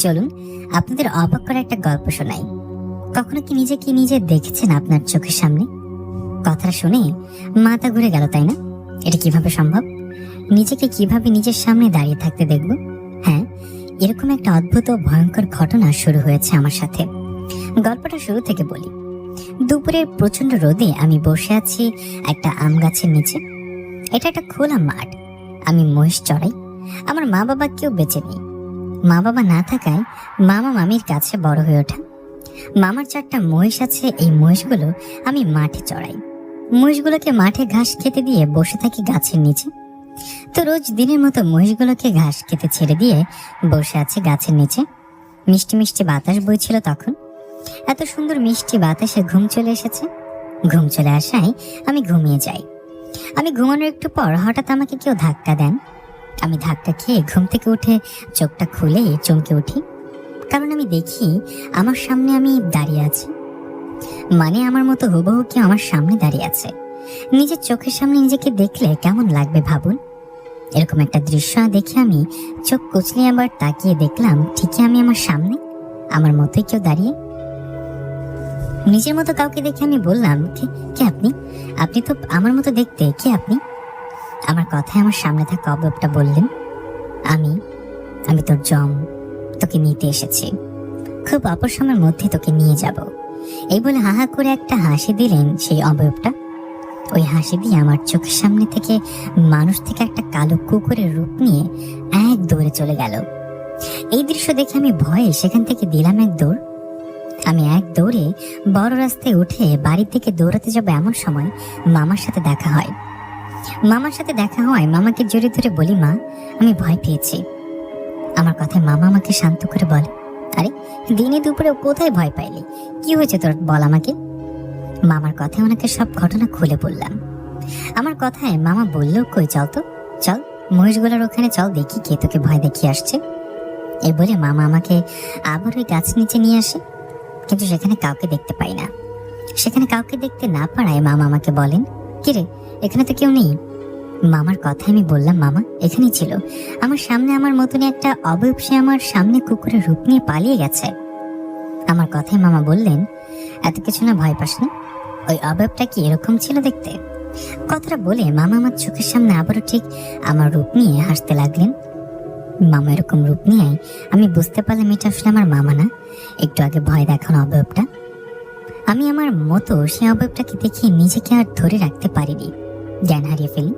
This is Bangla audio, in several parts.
চলুন আপনাদের অবাক করা একটা গল্প শোনাই। কখনো কি নিজেকে নিজে দেখেছেন আপনার চোখের সামনে? কথাটা শুনে মাথা ঘুরে গেল, তাই না? এটা কিভাবে সম্ভব? নিজেকে কিভাবে নিজের সামনে দাঁড়িয়ে থাকতে দেখব? হ্যাঁ, এরকম একটা অদ্ভুত ও ভয়ঙ্কর ঘটনা শুরু হয়েছে আমার সাথে। গল্পটা শুরু থেকে বলি। দুপুরের প্রচন্ড রোদে আমি বসে আছি একটা আম গাছের নিচে। এটা একটা খোলা মাঠ। আমি মহিষ চড়াই। আমার মা বাবা কেউ বেঁচে নেই। মা বাবা না থাকায় মামা মামির কাছে বড় হয়ে ওঠা। মামার 4টা মহিষ আছে। এই মহিষগুলো আমি মাঠে চড়াই। মহিষগুলোকে মাঠে ঘাস খেতে দিয়ে বসে থাকি গাছের নিচে। তো রোজ দিনের মতো মহিষগুলোকে ঘাস খেতে ছেড়ে দিয়ে বসে আছে গাছের নিচে। মিষ্টি মিষ্টি বাতাস বইছিল তখন। এত সুন্দর মিষ্টি বাতাসে ঘুম চলে এসেছে। ঘুম চলে আসায় আমি ঘুমিয়ে যাই। আমি ঘুমানোর একটু পর হঠাৎ আমাকে কেউ ধাক্কা দেন। আমি ধাক্কা খেয়ে ঘুম থেকে উঠে চোখটা খুলে চমকে উঠি, কারণ আমি দেখি আমার সামনে আমি দাঁড়িয়ে আছি। মানে আমার মতো হুবহু কেউ আমার সামনে দাঁড়িয়ে আছে। নিজের চোখের সামনে নিজেকে দেখলে কেমন লাগবে ভাবুন। এরকম একটা দৃশ্য দেখে আমি চোখ কুচলিয়ে আবার তাকিয়ে দেখলাম ঠিকই আমি আমার সামনে আমার মতোই কেউ দাঁড়িয়ে। নিজের মতো কাউকে দেখে আমি বললাম, কে আপনি? আপনি তো আমার মতো দেখতে, কে আপনি? আমার কথায় আমার সামনে থাকা অবয়বটা বললেন, আমি আমি তোর জম, তোকে নিতে এসেছি। খুব অল্প সময়ের মধ্যে তোকে নিয়ে যাব। এই বলে হাহা করে একটা হাসি দিলেন সেই অবয়বটা। ওই হাসি দিয়ে আমার চোখের সামনে থেকে মানুষ থেকে একটা কালো কুকুরের রূপ নিয়ে এক দৌড়ে চলে গেল। এই দৃশ্য দেখে আমি ভয়ে সেখান থেকে দিলাম এক দৌড়। আমি এক দৌড়ে বড় রাস্তায় উঠে বাড়ির দিকে দৌড়াতে যাব এমন সময় মামার সাথে দেখা হয়। মামার সাথে দেখা হওয়ায় মামাকে জড়িয়ে ধরে বলি, মা, আমি ভয় পেয়েছি। আমার কথায় মামা আমাকে শান্ত করে বলে, আরে দিনে দুপুরে কোথায় ভয় পাইলি? কি হয়েছে তোর, বল আমাকে। মামার কথায় ওনাকে সব ঘটনা খুলে বললাম। আমার কথায় মামা বলল, কই চল তো, চল মহিষগুলোর ওখানে চল, দেখি কে তোকে ভয় দেখিয়ে আসছে। এই বলে মামা আমাকে আবার ওই গাছ নিচে নিয়ে আসে, কিন্তু সেখানে কাউকে দেখতে পাই না। সেখানে কাউকে দেখতে না পারায় মামা আমাকে বলেন, কিরে, এখানে তো কেউ নেই। মামার কথায় আমি বললাম, মামা এখানেই ছিল, আমার সামনে আমার মতনই একটা অবয়ব, সে আমার সামনে কুকুরের রূপ নিয়ে পালিয়ে গেছে। আমার কথায় মামা বললেন, এত কিছু না, ভয় পাস না, ওই অবয়বটা কি এরকম ছিল দেখতে? কথাটা বলে মামা আমার চোখের সামনে আবারও ঠিক আমার রূপ নিয়ে হাসতে লাগলেন। মামা এরকম রূপ নিয়ে আমি বুঝতে পারলাম এটা আসলে আমার মামা না, একটু আগে ভয় দেখানো অবয়বটা। আমি আমার মতো সেই অবয়বটাকে দেখে নিজেকে আর ধরে রাখতে পারিনি, জ্ঞান হারিয়ে ফেলি।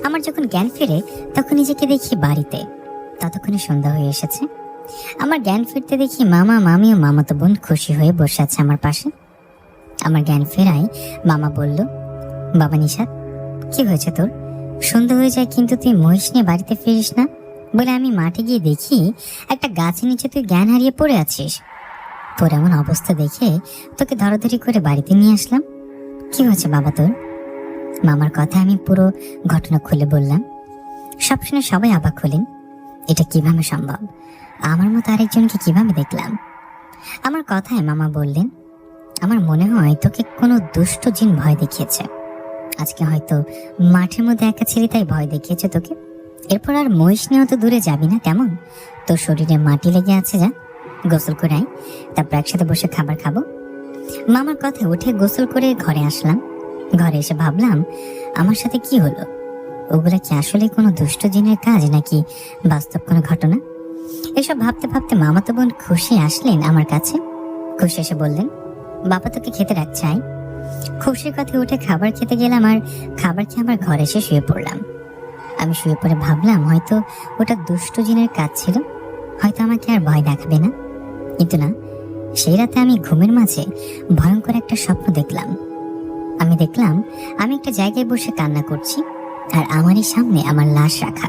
আমার যখন জ্ঞান ফেরে তখন নিজেকে দেখি বাড়িতে। ততক্ষণে সন্ধ্যা হয়ে এসেছে। আমার জ্ঞান ফিরতে দেখি মামা, মামি ও মামাতো বোন খুশি হয়ে বসে আছে আমার পাশে। আমার জ্ঞান ফেরায় মামা বলল, বাবা নিশাত, কি হয়েছে তোর? সন্ধ্যা হয়ে যায় কিন্তু তুই মহিষ নিয়ে বাড়িতে ফিরিস না? বলে আমি মাঠে গিয়ে দেখি একটা গাছের নিচে তুই জ্ঞান হারিয়ে পড়ে আছিস। তোর এমন অবস্থা দেখে তোকে ধরাধরি করে বাড়িতে নিয়ে আসলাম। কি হয়েছে বাবা তোর? মামার কথা আমি পুরো ঘটনা খুলে বললাম। সব শুনে সবাই অবাক হলেন, এটা কিভাবে সম্ভব? আমার মতো আরেকজনকে কিভাবে দেখলাম? আমার কথায় মামা বললেন, আমার মনে হয় তোকে কোনো দুষ্ট জিন ভয় দেখিয়েছে। আজকে হয়তো মাঠের মধ্যে একা ছিলি, তাই ভয় দেখিয়েছে তোকে। এরপর আর মহিষ নিয়েও তো দূরে যাবি না, কেমন? তোর শরীরে মাটি লেগে আছে, যা গোসল করে আয়, তারপর একসাথে বসে খাবার খাবো। মামার কথায় উঠে গোসল করে ঘরে আসলাম। ঘরে এসে ভাবলাম, আমার সাথে কি হলো? ওগুলা কি আসলে কোনো দুষ্ট জিনের কাজ নাকি বাস্তব কোনো ঘটনা? এসব ভাবতে ভাবতে মামাতো বোন খুশি আসলেন আমার কাছে। খুশি এসে বললেন, বাবা তোকে খেতে রাখছে, আয়। খুশির কথা উঠে খাবার খেতে গেলাম, আর খাবার খেয়ে আমার ঘরে এসে শুয়ে পড়লাম। আমি শুয়ে পড়ে ভাবলাম, হয়তো ওটা দুষ্ট জিনের কাজ ছিল, হয়তো আমাকে আর ভয় দেখাবে না। কিন্তু না, সেই রাতে আমি ঘুমের মাঝে ভয়ঙ্কর একটা স্বপ্ন দেখলাম। আমি দেখলাম আমি একটা জায়গায় বসে কান্না করছি, আর আমারই সামনে আমার লাশ রাখা।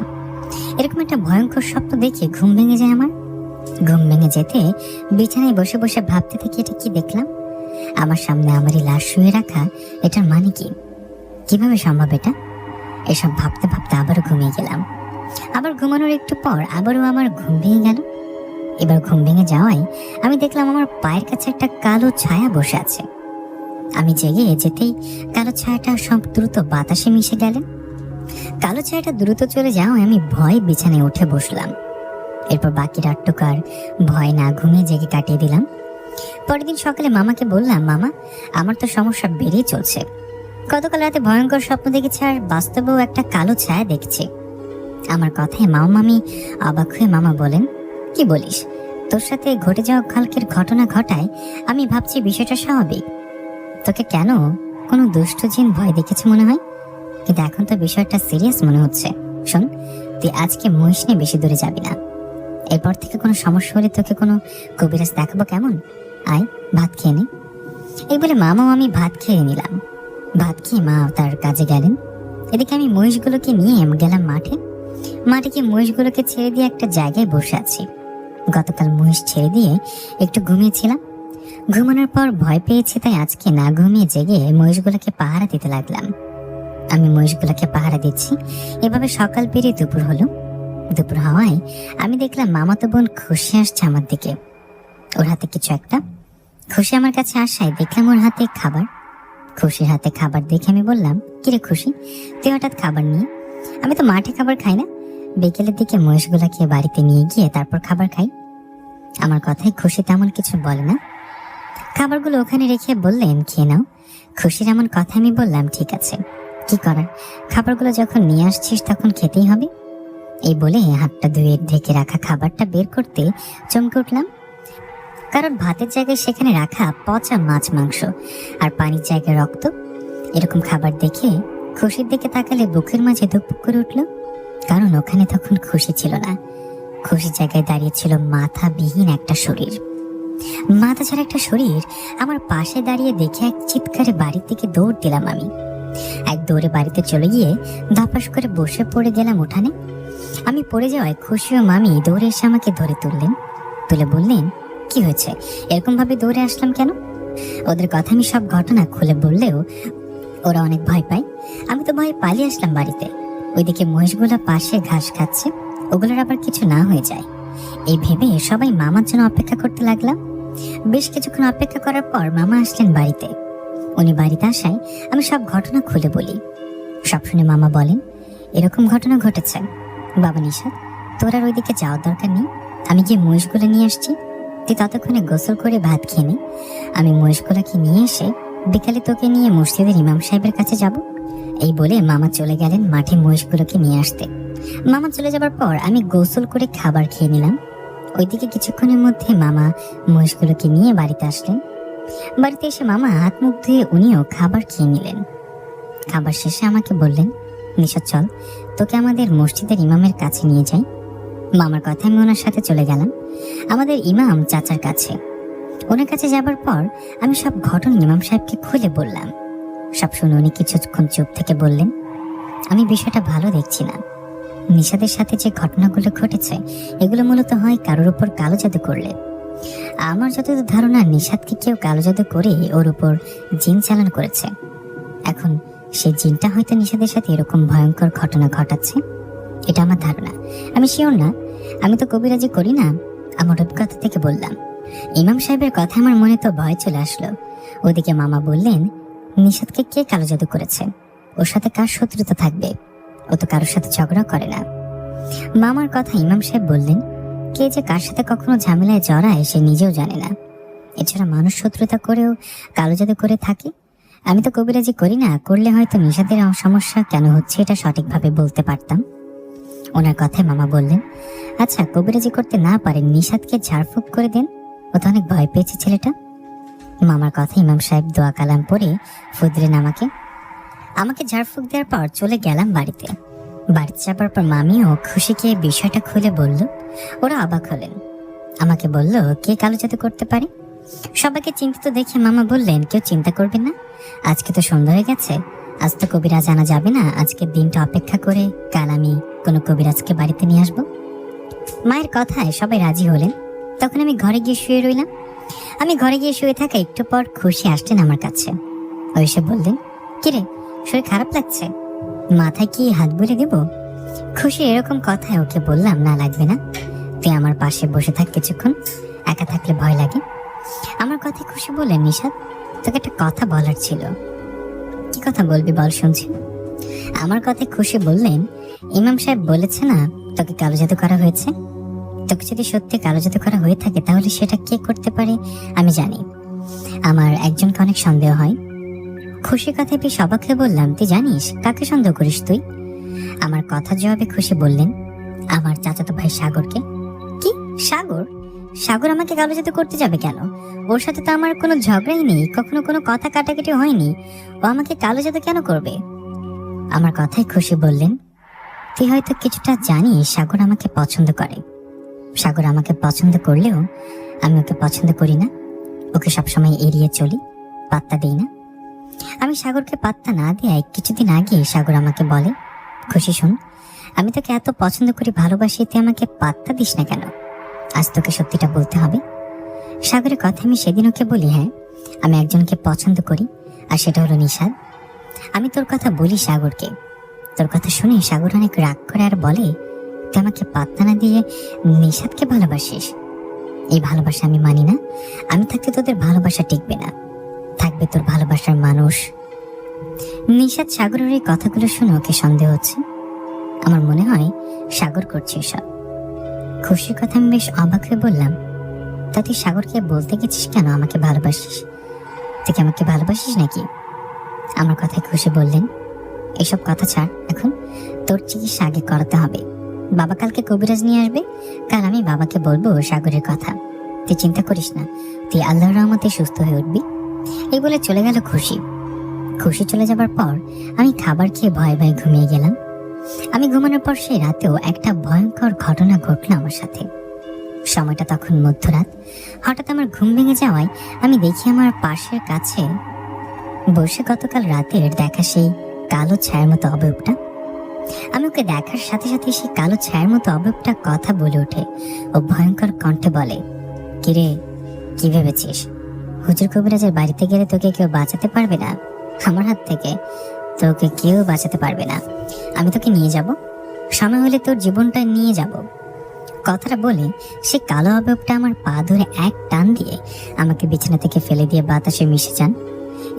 এরকম একটা ভয়ঙ্কর স্বপ্ন দেখে ঘুম ভেঙে যায় আমার। ঘুম ভেঙে যেতে বিছানায় বসে বসে ভাবতে থাকি, এটা কি দেখলাম? আমার সামনে আমারই লাশ শুয়ে রাখা, এটার মানে কি? কিভাবে সম্ভব এটা? এসব ভাবতে ভাবতে আবারও ঘুমিয়ে গেলাম। আবার ঘুমানোর একটু পর আবারও আমার ঘুম ভেঙে গেল। এবার ঘুম ভেঙে যাওয়ায় আমি দেখলাম আমার পায়ের কাছে একটা কালো ছায়া বসে আছে। আমি জেগে যেতেই কালো ছায়াটা সব দ্রুত বাতাসে মিশে গেলেন। কালো ছায়াটা দ্রুত চলে যাওয়ায় আমি ভয়ে বিছানায় উঠে বসলাম। এরপর বাকি রাতটুকু আর ভয় না ঘুমিয়ে জেগে কাটিয়ে দিলাম। পরের দিন সকালে মামাকে বললাম, মামা, আমার তো সমস্যা বেড়েই চলছে। গতকাল রাতে ভয়ঙ্কর স্বপ্ন দেখেছি, আর বাস্তবেও একটা কালো ছায়া দেখছি। আমার কথায় মামি অবাক হয়ে মামা বলেন, কি বলিস? তোর সাথে ঘটে যাওয়া কালকের ঘটনা ঘটায় আমি ভাবছি বিষয়টা স্বাভাবিক। তোকে কেন কোনো দুষ্ট জিন ভয় দেখেছে মনে হয়, কিন্তু এখন তো বিষয়টা সিরিয়াস মনে হচ্ছে। শোন, তুই আজকে মহিষ নিয়ে বেশি দূরে যাবি না। এরপর থেকে কোনো সমস্যা হলে তোকে কোনো কবিরাজ দেখাবো, কেমন? আয়, ভাত খেয়ে নে। এই বলে মামাও আমি ভাত খেয়ে নিলাম। ভাত খেয়ে মা তার কাজে গেলেন। এদিকে আমি মহিষগুলোকে নিয়ে গেলাম মাঠে। মাঠে গিয়ে মহিষগুলোকে ছেড়ে দিয়ে একটা জায়গায় বসে আছি। গতকাল মহিষ ছেড়ে দিয়ে একটু ঘুমিয়েছিলাম। ঘুমানোর পর ভয় পেয়েছি, তাই আজকে না ঘুমিয়ে জেগে মহিষগুলোকে পাহারা দিতে লাগলাম। আমি মহিষগুলোকে পাহারা দিচ্ছি। এভাবে সকাল পেরিয়ে দুপুর হলো। দুপুর হওয়ায় আমি দেখলাম মামাতো বোন খুশি আসছে আমার দিকে। ওর হাতে কিছু একটা। খুশি আমার কাছে আসায় দেখলাম ওর হাতে খাবার। খুশির হাতে খাবার দেখে আমি বললাম, কিরে খুশি, তুই হঠাৎ খাবার নিয়ে? আমি তো মাঠে খাবার খাই না, বিকেলের দিকে মহিষগুলাকে বাড়িতে নিয়ে গিয়ে তারপর খাবার খাই। আমার কথায় খুশি তেমন কিছু বলে না। খাবারগুলো ওখানে রেখে বললেন, খেয়ে নাও। খুশির এমন কথা আমি বললাম, ঠিক আছে, কি করার, খাবারগুলো যখন নিয়ে আসছিস তখন খেতেই হবে। এই বলে হাতটা ধুয়ে ঢেকে রাখা খাবারটা বের করতে চমকে উঠলাম, কারণ ভাতের জায়গায় সেখানে রাখা পচা মাছ মাংস আর পানির জায়গায় রক্ত। এরকম খাবার দেখে খুশির দিকে তাকালে বুকের মাঝে ধুকপুক করে উঠল, কারণ ওখানে তখন খুশি ছিল না। খুশির জায়গায় দাঁড়িয়ে ছিল মাথাবিহীন একটা শরীর। মাথা ছাড়া একটা শরীর আমার পাশে দাঁড়িয়ে দেখে এক চিৎকারে বাড়ির দিকে দৌড় দিলাম। আমি এক দৌড়ে বাড়িতে চলে গিয়ে ধপাস করে বসে পড়ে গেলাম উঠানে। আমি পড়ে যাওয়ায় খুশি ও মামি দৌড়ে এসে আমাকে ধরে তুললেন। তুলে বললেন, কি হয়েছে, এরকম ভাবে দৌড়ে আসলাম কেন? ওদের কথা আমি সব ঘটনা খুলে বললেও ওরা অনেক ভয় পায়। আমি তো ভয়ে পালিয়ে আসলাম বাড়িতে। ওইদিকে মহিষগুলো পাশে ঘাস খাচ্ছে, ওগুলোর আবার কিছু না হয়ে যায়, এই ভেবে সবাই মামার জন্য অপেক্ষা করতে লাগলাম। বেশ কিছুক্ষণ অপেক্ষা করার পর মামা আসলেন বাড়িতে। উনি বাড়িতে আসায় আমি সব ঘটনা খুলে বলি। সব শুনে মামা বলেন, এরকম ঘটনা ঘটেছে বাবা নিশাত, তোর আর ওইদিকে যাওয়ার দরকার নেই, আমি গিয়ে মহিষগুলো নিয়ে আসছি। তুই ততক্ষণে গোসল করে ভাত খেয়ে নে। আমি মহিষগুলোকে নিয়ে এসে বিকালে তোকে নিয়ে মসজিদের ইমাম সাহেবের কাছে যাব। এই বলে মামা চলে গেলেন মাঠে মহিষগুলোকে নিয়ে আসতে। মামা চলে যাবার পর আমি গোসল করে খাবার খেয়ে নিলাম। ওইদিকে কিছুক্ষণের মধ্যে মামা মহিষগুলোকে নিয়ে বাড়িতে আসলেন। বাড়িতে এসে মামা হাত মুখ ধুয়ে উনিও খাবার খেয়ে নিলেন। খাবার শেষে আমাকে বললেন, নিশাত চল, তোকে আমাদের মসজিদের ইমামের কাছে নিয়ে যাই। মামার কথা আমি ওনার সাথে চলে গেলাম আমাদের ইমাম চাচার কাছে। ওনার কাছে যাবার পর আমি সব ঘটনা ইমাম সাহেবকে খুলে বললাম। সব শুনে উনি কিছুক্ষণ চুপ থেকে বললেন, আমি বিষয়টা ভালো দেখছি না। নিশাদের সাথে যে ঘটনাগুলো ঘটেছে এগুলো মূলত হয় কারোর উপর কালো জাদু করলে। আমার যতদূর ধারণা, নিশাদকে কেউ কালো জাদু করে ওর উপর জিন চালান করেছে। এখন সেই জিনটা হয়তো নিশাদের সাথে এরকম ভয়ঙ্কর ঘটনা ঘটাচ্ছে, এটা আমার ধারণা। আমি শিওর না, আমি তো কবিরাজি করি না, আমার অভিজ্ঞতা থেকে বললাম। ইমাম সাহেবের কথা আমার মনে তো ভয় চলে আসলো। ওদিকে মামা বললেন, নিশাদকে কে কালো জাদু করেছে? ওর সাথে কার শত্রুতা থাকবে? ও তো কারোর সাথে ঝগড়া করে না। মামার কথা ইমাম সাহেব বললেন, কে যে কার সাথে কখনো ঝামেলায় জড়ায় সে নিজেও জানে না। এছাড়া মানুষ শত্রুতা করেও কালো জাদু করে থাকে। আমি তো কবিরাজি করি না, করলে হয়তো নিশাদের সমস্যা কেন হচ্ছে এটা সঠিকভাবে বলতে পারতাম। ওনার কথায় মামা বললেন, আচ্ছা, কবিরাজি করতে না পারেন, নিশাদকে ঝাড়ফুঁক করে দেন, ও তো অনেক ভয় পেয়েছে ছেলেটা। মামার কথা ইমাম সাহেব দোয়া কালাম পড়ে ফুদলেন আমাকে ঝাড়ফুঁক দেওয়ার পর চলে গেলাম বাড়িতে। বাড়িতে যাবার পর মামিও খুশিকে বিষয়টা খুলে বলল। ওরা অবাক হলেন। আমাকে বলল, কে কালো জাদু করতে পারে? সবাইকে চিন্তিত দেখে মামা বললেন, কেউ চিন্তা করবেন না, আজকে তো সন্ধ্যা হয়ে গেছে, আজ তো কবিরাজ আনা যাবে না। আজকের দিনটা অপেক্ষা করে কাল আমি কোনো কবিরাজকে বাড়িতে নিয়ে আসবো। মায়ের কথায় সবাই রাজি হলেন। তখন আমি ঘরে গিয়ে শুয়ে রইলাম। আমি ঘরে গিয়ে শুয়ে থাকা একটু পর খুশি আসলেন আমার কাছে। ও এসে বললেন, কিরে, শরীর খারাপ লাগছে, মাথায় কি হাত বুলিয়ে দেব? খুশি এরকম কথায় ওকে বললাম, না লাগবে না, তুই আমার পাশে বসে থাক কিছুক্ষণ, একা থাকলে ভয় লাগে। আমার কথায় খুশি বললেন, নিশাদ, তোকে একটা কথা বলার ছিল। কি কথা বলবি বল, শুনছি। আমার কথায় খুশি বললেন, ইমাম সাহেব বলেছে না তোকে কালো জাদু করা হয়েছে? তোকে যদি সত্যি কালো জাদু করা হয়ে থাকে তাহলে সেটা কে করতে পারে আমি জানি। আমার একজনকে অনেক সন্দেহ হয়। খুশি কথায় বেশ অবাক হয়ে বললাম, তুই জানিস কাকে সন্দেহ করিস তুই? আমার কথার জবাবে খুশি বললেন, আমার চাচাতো ভাই সাগরকে। কি? সাগর? সাগর আমাকে কালো জাদু করতে যাবে কেন? ওর সাথে তো আমার কোনো ঝগড়াই নেই, কখনো কোনো কথা কাটাকাটি হয়নি। ও আমাকে কালো জাদু কেন করবে? আমার কথায় খুশি বললেন, তুই হয়তো কিছুটা জানিস সাগর আমাকে পছন্দ করে। সাগর আমাকে পছন্দ করলেও আমি ওকে পছন্দ করি না। ওকে সবসময় এড়িয়ে চলি, পাত্তা দিই না। আমি সাগরকে পাত্তা না দিয়ে কিছুদিন আগে সাগর আমাকে বলে, খুশি শোন, আমি তোকে এত পছন্দ করি, ভালোবাসি, তুই আমাকে পাত্তা দিস না কেন? আজ তোকে সত্যিটা বলতে হবে। সাগরের কথা আমি সেদিন ওকে বলি, হ্যাঁ আমি একজনকে পছন্দ করি, আর সেটা হলো নিশাদ। আমি তোর কথা বলি সাগরকে। তোর কথা শুনে সাগর অনেক রাগ করে আর বলে, তুই আমাকে পাত্তা না দিয়ে নিশাদকে ভালোবাসিস। এই ভালোবাসা আমি মানি না। আমি থাকতে তোদের ভালোবাসা টিকবে না, থাকবে তোর ভালোবাসার মানুষ। নিশাদ সাগরের এই কথাগুলো শুনে ওকে সন্দেহ হচ্ছে। আমার মনে হয় সাগর করছে এসব। খুশির কথা আমি বেশ অবাক হয়ে বললাম, তা তুই সাগরকে বলতে গেছিস কেন আমাকে ভালোবাসিস? তুই কি আমাকে ভালোবাসিস নাকি? আমার কথায় খুশি বললেন, এসব কথা ছাড়, এখন তোর চিকিৎসা আগে করাতে হবে। বাবা কালকে কবিরাজ নিয়ে আসবে, কাল আমি বাবাকে বলবো সাগরের কথা। তুই চিন্তা করিস না, তুই আল্লাহর রহমতে সুস্থ হয়ে উঠবি। এই বলে চলে গেল খুশি। খুশি চলে যাবার পর আমি খাবার খেয়ে ভয়ে ভয়ে ঘুমিয়ে গেলাম। আমি ঘুমানোর পর সেই রাতেও একটা ভয়ঙ্কর ঘটনা ঘটলো আমার সাথে। সময়টা তখন মধ্যরাত। হঠাৎ আমার ঘুম ভেঙে যাওয়ায় আমি দেখি আমার পাশের কাছে বসে গতকাল রাতের দেখা সেই কালো ছায়ার মতো অবয়বটা। আমি ওকে দেখার সাথে সাথে সেই কালো ছায়ার মতো অবয়বটা কথা বলে ওঠে ও ভয়ঙ্কর কণ্ঠে বলে, কিরে, কি ভেবেছিস হুজুর কবিরাজের বাড়িতে গেলে তোকে কেউ বাঁচাতে পারবে না? আমার হাত থেকে তোকে কেউ বাঁচাতে পারবে না। আমি তোকে নিয়ে যাব, সময় হলে তোর জীবনটা নিয়ে যাব। কথাটা বলে সে কালো অবয়বটা আমার পা ধরে এক টান দিয়ে আমাকে বিছানা থেকে ফেলে দিয়ে বাতাসে মিশে যান।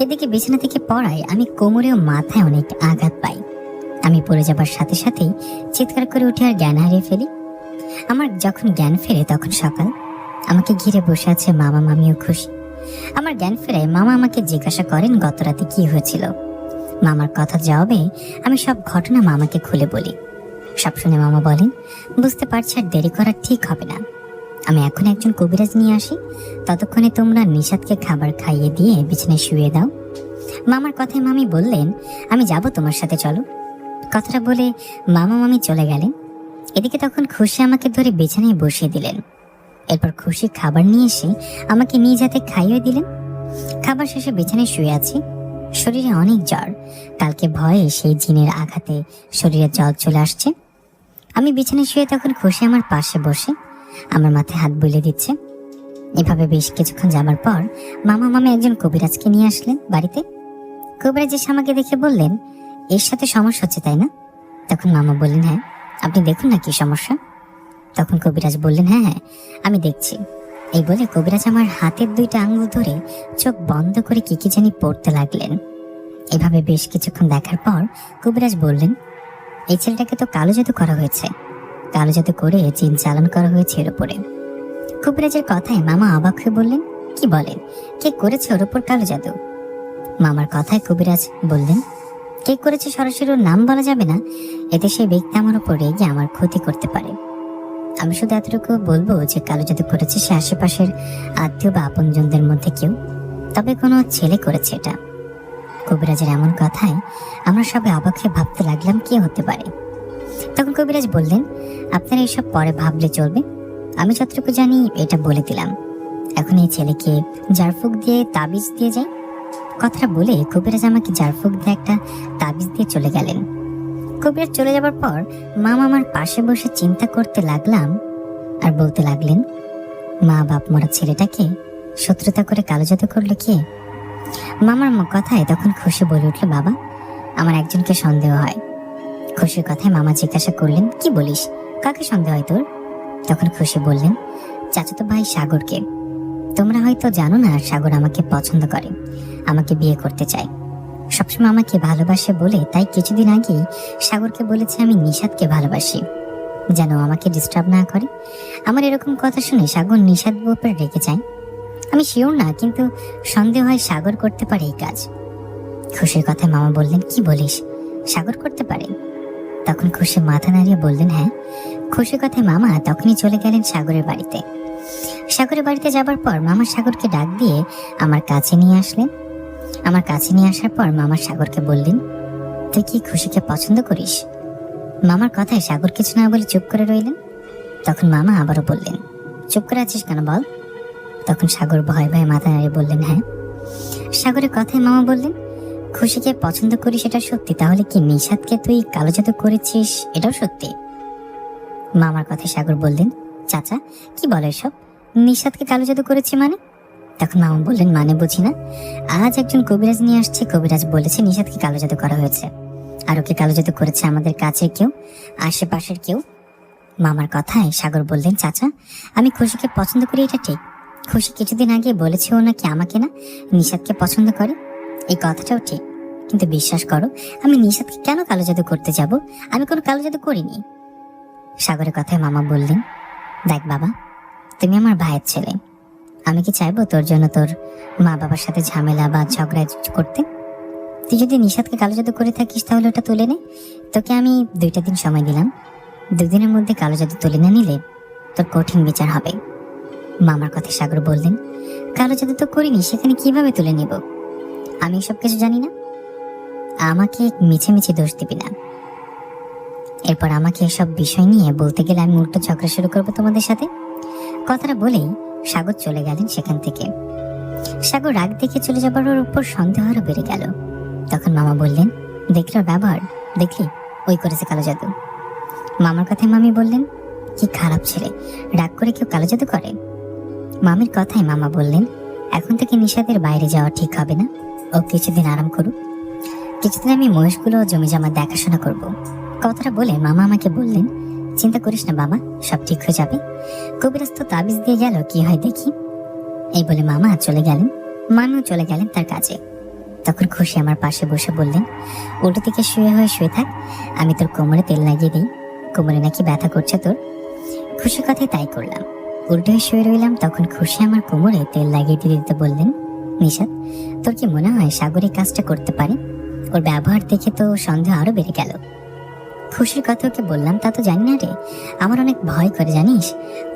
এদিকে বিছানা থেকে পড়ায় আমি কোমরে ও মাথায় অনেক আঘাত পাই। আমি পড়ে যাবার সাথে সাথেই চিৎকার করে উঠে আর জ্ঞান হারিয়ে ফেলি। আমার যখন জ্ঞান ফেরে তখন সকাল। আমাকে ঘিরে বসে আছে মামা, মামি ও খুশি। আমার জ্ঞান ফেরায় মামা আমাকে জিজ্ঞাসা করেন গত রাতে কি হয়েছিল। মামার কথা জবাবে আমি সব ঘটনা মামাকে খুলে বলি। সব শুনে মামা বলেন, বুঝতে পারছি আর দেরি করা ঠিক হবে না। আমি এখন একজন কবিরাজ নিয়ে আসি, ততক্ষণে তোমরা নিশাদকে খাবার খাইয়ে দিয়ে বিছানায় শুয়ে দাও। মামার কথায় মামি বললেন, আমি যাব তোমার সাথে, চলো। কথাটা বলে মামা মামি চলে গেলেন। এদিকে তখন খুশি আমাকে ধরে বিছানায় বসিয়ে দিলেন। এরপর খুশি খাবার নিয়ে এসে আমাকে নিয়ে যেতে খাইয়ে দিলেন। খাবার শেষে বিছানায় শুয়ে আছি, শরীরে অনেক জ্বর। কালকে ভয়ে সেই জিনের আঘাতে শরীরে জল চলে আসছে। আমি বিছানায় শুয়ে তখন খুশি আমার পাশে বসে আমার মাথায় হাত বুলিয়ে দিচ্ছে। এভাবে বেশ কিছুক্ষণ যাবার পর মামা মামি একজন কবিরাজকে নিয়ে আসলেন বাড়িতে। কবিরাজ এসে আমাকে দেখে বললেন, এর সাথে সমস্যা হচ্ছে তাই না? তখন মামা বললেন, হ্যাঁ, আপনি দেখুন না কি সমস্যা। তখন কবিরাজ বললেন, হ্যাঁ হ্যাঁ আমি দেখছি। এই বলে কবিরাজ আমার হাতের দুইটা আঙুল ধরে চোখ বন্ধ করে কি কি জানি পড়তে লাগলেন। এভাবে বেশ কিছুক্ষণ দেখার পর কবিরাজ বললেন, এই ছেলেটাকে তো কালো জাদু করা হয়েছে, কালো জাদু করে জিন চালান করা হয়েছে এর উপরে। কবিরাজের কথায় মামা অবাক হয়ে বললেন, কি বলেন, কে করেছে ওর উপর কালো জাদু? মামার কথায় কবিরাজ বললেন, কে করেছে সরাসরি ওর নাম বলা যাবে না, এতে সেই ব্যক্তি আমার উপর রেগে আমার ক্ষতি করতে পারে। আমি শুধু এতটুকু বলবো যে কালো জাদু করেছে সে আশেপাশের আত্মীয় বা আপনজনদের মধ্যে কেউ, তবে কোনো ছেলে করেছে এটা। কবিরাজের এমন কথায় আমরা সবাই অবাক হয়ে ভাবতে লাগলাম কে হতে পারে। তখন কবিরাজ বললেন, আপনারা এইসব পরে ভাবলে চলবে, আমি যতটুকু জানি এটা বলে দিলাম। এখন এই ছেলেকে জারফুক দিয়ে তাবিজ দিয়ে যাই। কথাটা বলে কবিরাজ আমাকে জারফুক দিয়ে একটা তাবিজ দিয়ে চলে গেলেন। কবিরাজ চলে যাবার পর মামা আমার পাশে বসে চিন্তা করতে লাগলাম আর বলতে লাগলেন, মা বাপ মরা ছেলেটাকে শত্রুতা করে কালো জাদু করলো কে? মামার কথায় তখন খুশি বলে উঠল, বাবা, আমার একজনকে সন্দেহ হয়। খুশির কথায় মামা জিজ্ঞাসা করলেন, কি বলিস, কাকে সন্দেহ হয় তোর? তখন খুশি বললেন, চাচাতো ভাই সাগরকে। তোমরা হয়তো জানো না, সাগর আমাকে পছন্দ করে, আমাকে বিয়ে করতে চায়, সবসময় আমাকে ভালোবাসে বলে তাই কিছুদিন আগেই সাগরকে বলেছে আমি নিশাদকে ভালোবাসি। যেন আমাকে ডিস্টার্ব না করে। আমার এরকম কথা শুনে সাগর নিশাদ উপরে রেগে যায়। আমি শিওর না, কিন্তু সন্দেহ হয় সাগর করতে পারে এই কাজ। খুশির কথায় মামা বললেন, কি বলিস, সাগর করতে পারে? তখন খুশি মাথা নাড়িয়ে বললেন, হ্যাঁ। খুশির কথায় মামা তখনই চলে গেলেন সাগরের বাড়িতে। সাগরের বাড়িতে যাবার পর মামা সাগরকে ডাক দিয়ে আমার কাছে নিয়ে আসলেন। আমার কাছে নিয়ে আসার পর মামা সাগরকে বললেন, তুই কি খুশিকে পছন্দ করিস? মামার কথায় সাগর কিছু না বলে চুপ করে রইলেন। তখন মামা আবারও বললেন, চুপ করে আছিস কেন বল? তখন সাগর ভয়ে ভয়ে মাথা নাড়িয়ে বললেন, হ্যাঁ। সাগরের কথায় মামা বললেন, খুশিকে পছন্দ করিস এটা সত্যি, তাহলে কি নিশাদকে তুই কালো জাদু করেছিস এটাও সত্যি? মামার কথায় সাগর বললেন, চাচা কি বলে এসব? নিশাদকে কালো জাদু করেছি মানে? তখন মামা বললেন, মানে বুঝি না, আজ একজন কবিরাজ নিয়ে আসছে, কবিরাজ বলেছে নিশাদকে কালো জাদু করা হয়েছে। আর ওকে কালো জাদু করেছে আমাদের কাছের কেউ, আশেপাশের কেউ। মামার কথায় সাগর বললেন, চাচা আমি খুশিকে পছন্দ করি এটা ঠিক। খুশি কিছুদিন আগে বলেছে ও নাকি আমাকে না নিশাদকে পছন্দ করে, এই কথাটাও ঠিক। কিন্তু বিশ্বাস করো, আমি নিশাদকে কেন কালো জাদু করতে যাব? আমি কোনো কালো জাদু করিনি। সাগরের কথায় মামা বললেন, দেখ বাবা, তুমি আমার ভাইয়ের ছেলে, আমি কি চাইবো তোর জন্য তোর মা বাবার সাথে ঝামেলা বা ঝগড়া করতে? তুই যদি নিশাদকে কালো জাদু করে থাকিস তাহলে ওটা তুলে নে। তোকে আমি 2টা দিন সময় দিলাম, 2 দিনের মধ্যে কালো জাদু তুলে না নিলে তোর কঠিন বিচার হবে। মামার কথায় সাগর বললেন, কালো জাদু তো করিনি, সেখানে কিভাবে তুলে নিব? আমি এসব কিছু জানি না, আমাকে মিছে মিছে দোষ দিবি না। এরপর আমাকে এসব বিষয় নিয়ে বলতে গেলে আমি উল্টো ঝগড়া শুরু করবো তোমাদের সাথে। কথাটা বলেই সাগর চলে গেলেন সেখান থেকে। সাগর রাগ দেখে চলে যাবার ওর উপর সন্দেহ আরো বেড়ে গেল। তখন মামা বললেন, দেখলো ব্যবহার, দেখলি ওই করেছে কালো জাদু। মামার কথায় মামি বললেন, কি খারাপ ছেলে, রাগ করে কেউ কালো জাদু করে? মামির কথায় মামা বললেন, এখন থেকে নিশাদের বাইরে যাওয়া ঠিক হবে না, ও কিছুদিন আরাম করুক, কিছুদিন আমি মহিষগুলো জমি জমা দেখাশোনা করব। কথাটা বলে মামা আমাকে বললেন, চিন্তা করিস না বাবা, সব ঠিক হয়ে যাবে, কবিরাজ তো তাবিজ দিয়ে গেল, কি হয় দেখি। এই বলে মামা চলে গেলেন। মামিও চলে গেলেন তার কাজে। তখন খুশি আমার পাশে বসে বললেন, উল্টো দিকে শুয়ে থাক, আমি তোর কোমরে তেল লাগিয়ে দিই, কোমরে নাকি ব্যথা করছে তোর। খুশির কথাই তাই করলাম, উল্টো হয়ে শুয়ে রইলাম। তখন খুশি আমার কোমরে তেল লাগিয়ে দিতে বললেন, নিশাদ তোর কি মনে হয় সাগরে কাজটা করতে পারে? ওর ব্যবহার দেখে তো সন্দেহ আরো বেড়ে গেল। খুশির কথা ওকে বললাম, তা তো জানি না রে, আমার অনেক ভয় করে জানিস,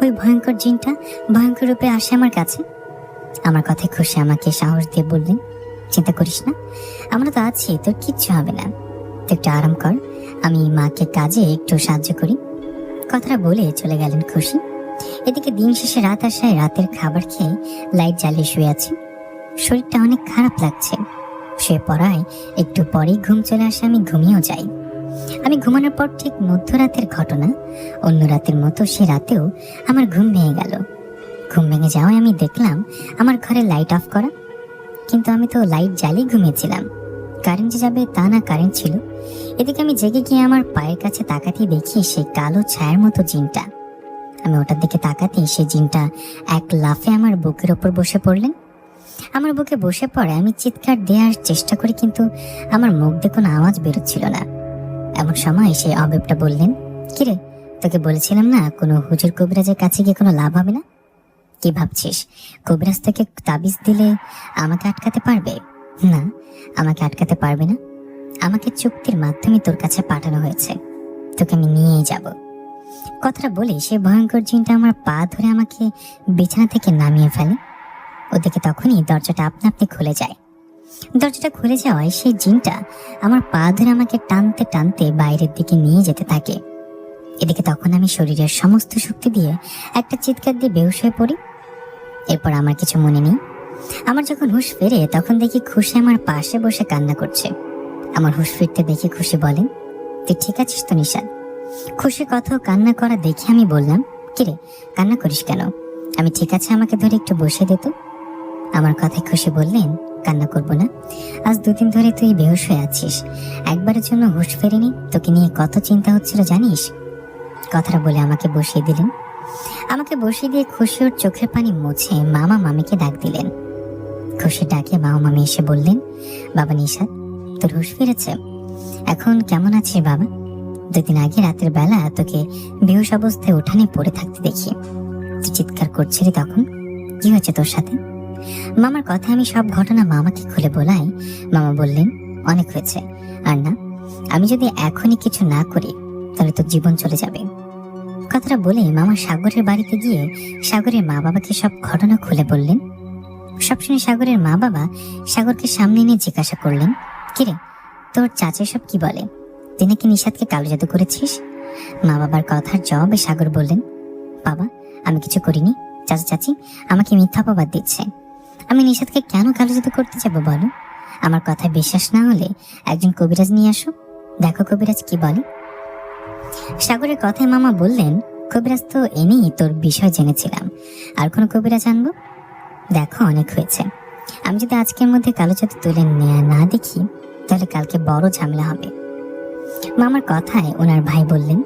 ওই ভয়ঙ্কর জিনটা ভয়ঙ্কর রূপে আসে আমার কাছে। আমার কথায় খুশি আমাকে সাহস দিয়ে বললেন, চিন্তা করিস না, আমরা তো আছি, তোর কিচ্ছু হবে না, তুই একটু আরাম কর, আমি মাকে কাজে একটু সাহায্য করি। কথাটা বলে চলে গেলেন খুশি। এদিকে দিন শেষে রাত আসায় রাতের খাবার খেয়ে লাইট জ্বালিয়ে শুয়ে আছি। শরীরটা অনেক খারাপ লাগছে। শুয়ে পড়ায় একটু পরেই ঘুম চলে আসে, আমি ঘুমিয়েও যাই। আমি ঘুমানোর পর ঠিক মধ্যরাতের ঘটনা, অন্য রাতের মতো সে রাতেও আমার ঘুম ভেঙে গেল। ঘুম ভেঙে যাওয়ায় আমি দেখলাম আমার ঘরে লাইট অফ করা, কিন্তু আমি তো লাইট জ্বালিয়ে ঘুমিয়েছিলাম। কারেন্ট যে যাবে তা না কারেন্ট ছিল। এদিকে আমি জেগে গিয়ে আমার পায়ের কাছে তাকাতেই দেখি সেই কালো ছায়ার মতো জিনটা। আমি ওটার দিকে তাকাতেই সেই জিনটা এক লাফে আমার বুকের ওপর বসে পড়লেন। আমার বুকে বসে পড়ে আমি চিৎকার দেওয়ার চেষ্টা করি, কিন্তু আমার মুখ দিয়ে কোনো আওয়াজ বেরোচ্ছিল না। এমন সময় সেই অবেবটা বললেন, কিরে তোকে বলেছিলাম না কোনো হুজুর কবিরাজের কাছে গিয়ে কোনো লাভ হবে না? কি ভাবছিস কবিরাজ থেকে তাবিজ দিলে আমাকে আটকাতে পারবে? না, আমাকে আটকাতে পারবে না। আমাকে চুক্তির মাধ্যমে তোর কাছে পাঠানো হয়েছে, তোকে আমি নিয়েই যাব। কথাটা বলে সে ভয়ঙ্কর জিনটা আমার পা ধরে আমাকে বিছানা থেকে নামিয়ে ফেলে। ওদিকে তখনই দরজাটা আপনা আপনি খুলে যায়। দরজাটা খুলে যাওয়ায় সেই জিনটা আমার পা ধরে আমাকে টানতে টানতে বাইরের দিকে নিয়ে যেতে থাকে। এদিকে তখন আমি শরীরের সমস্ত শক্তি দিয়ে একটা চিৎকার দিয়ে বেহুশ হয়ে পড়ি। এরপর আমার কিছু মনে নেই। আমার যখন হুঁশ ফেরে তখন দেখি খুশি আমার পাশে বসে কান্না করছে। আমার হুঁশ ফিরতে দেখে খুশি বলেন, তুই ঠিক আছিস তো নিশাদ? খুশি কথা কান্না করা দেখে আমি বললাম, কিরে কান্না করিস কেন? আমি ঠিক আছে, আমাকে ধরে একটু বসে দে তো। আমার কথায় খুশি বললেন, কান্না করবো না, আজ 2 দিন ধরে তুই বেহুশ হয়ে আছিস, একবারের জন্য হুঁশ ফেরেনি, তোকে নিয়ে কত চিন্তা হচ্ছিল জানিস। কথাটা বলে আমাকে বসিয়ে দিলেন। আমাকে বসিয়ে দিয়ে খুশি ওর চোখের পানি মুছে মামা মামিকে ডাক দিলেন। খুশি ডাকে মামা মামি এসে বললেন, বাবা নিশাদ তোর হুঁশ ফিরেছে, এখন কেমন আছিস বাবা? 2 দিন আগে রাতের বেলা তোকে বেহুশ অবস্থায় উঠানে পড়ে থাকতে দেখি। তুই চিৎকার করছিলি তখন। কি হয়েছে তোর সাথে? মামার কথা আমি সব ঘটনা মামাকে খুলে বলাই মামা বললেন, অনেক হয়েছে, আর না, আমি যদি এখনই কিছু না করি তাহলে তোর জীবন চলে যাবে। কথাটা বলে মামা সাগরের বাড়িতে গিয়ে সাগরের মা বাবাকে সব ঘটনা খুলে বললেন। সব শুনে সাগরের মা বাবা সাগরকে সামনে এনে জিজ্ঞাসা করলেন, কিরে, তোর চাচা সব কি বলে? তুই নাকি নিশাদকে কালো জাদু করেছিস? মা বাবার কথার জবাবে সাগর বললেন, বাবা, আমি কিছু করিনি। চাচা চাচি আমাকে মিথ্যা অপবাদ দিচ্ছে। আমি নিশাদকে কেন কালো জাদু করতে যাব বলো? আমার কথায় বিশ্বাস না হলে একজন কবিরাজ নিয়ে আসো, দেখো কবিরাজ কি বলে। সাগরের কথায় মামা বললেন, কবিরাজ তো এনেই তোর বিষয় জেনেছিলাম, আর কোনো কবিরাজ আনবো? দেখো, অনেক হয়েছে। আমি যদি আজকের মধ্যে কালো জাদু তুলে না দেখি তাহলে কালকে বড় ঝামেলা হবে। মামার কথায় ওনার ভাই বললেন,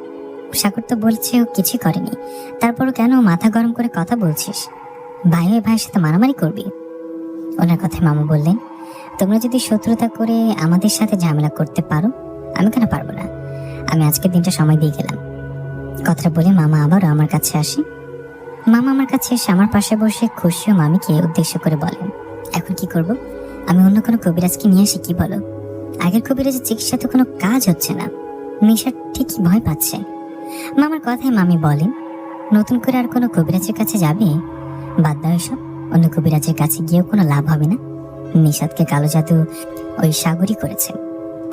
সাগর তো বলছে ও কিছু করেনি, তারপরও কেন মাথা গরম করে কথা বলছিস? ভাই হয়ে ভাইয়ের সাথে মারামারি করবি? ওনার কথায় মামা বললেন, তোমরা যদি শত্রুতা করে আমাদের সাথে ঝামেলা করতে পারো, আমি কেন পারবো না? আমি আজকের দিনটা সময় দিয়ে গেলাম। কথাটা বলে মামা আবারও আমার কাছে আসে। মামা আমার কাছে এসে আমার পাশে বসে খুশি ও মামিকে উদ্দেশ্য করে বলেন, এখন কি করব? আমি অন্য কোনো কবিরাজকে নিয়ে আসি, কি বলো? আগের কবিরাজের চিকিৎসা তো কোনো কাজ হচ্ছে না, নিশা ঠিকই ভয় পাচ্ছে। মামার কথায় মামি বলেন, নতুন করে আর কোনো কবিরাজের কাছে যাবে? বাদ দাও এসব, অন্য কবিরাজের কাছে গিয়েও কোনো লাভ হবে না। নিশাদকে কালো জাদু ওই সাগরই করেছে।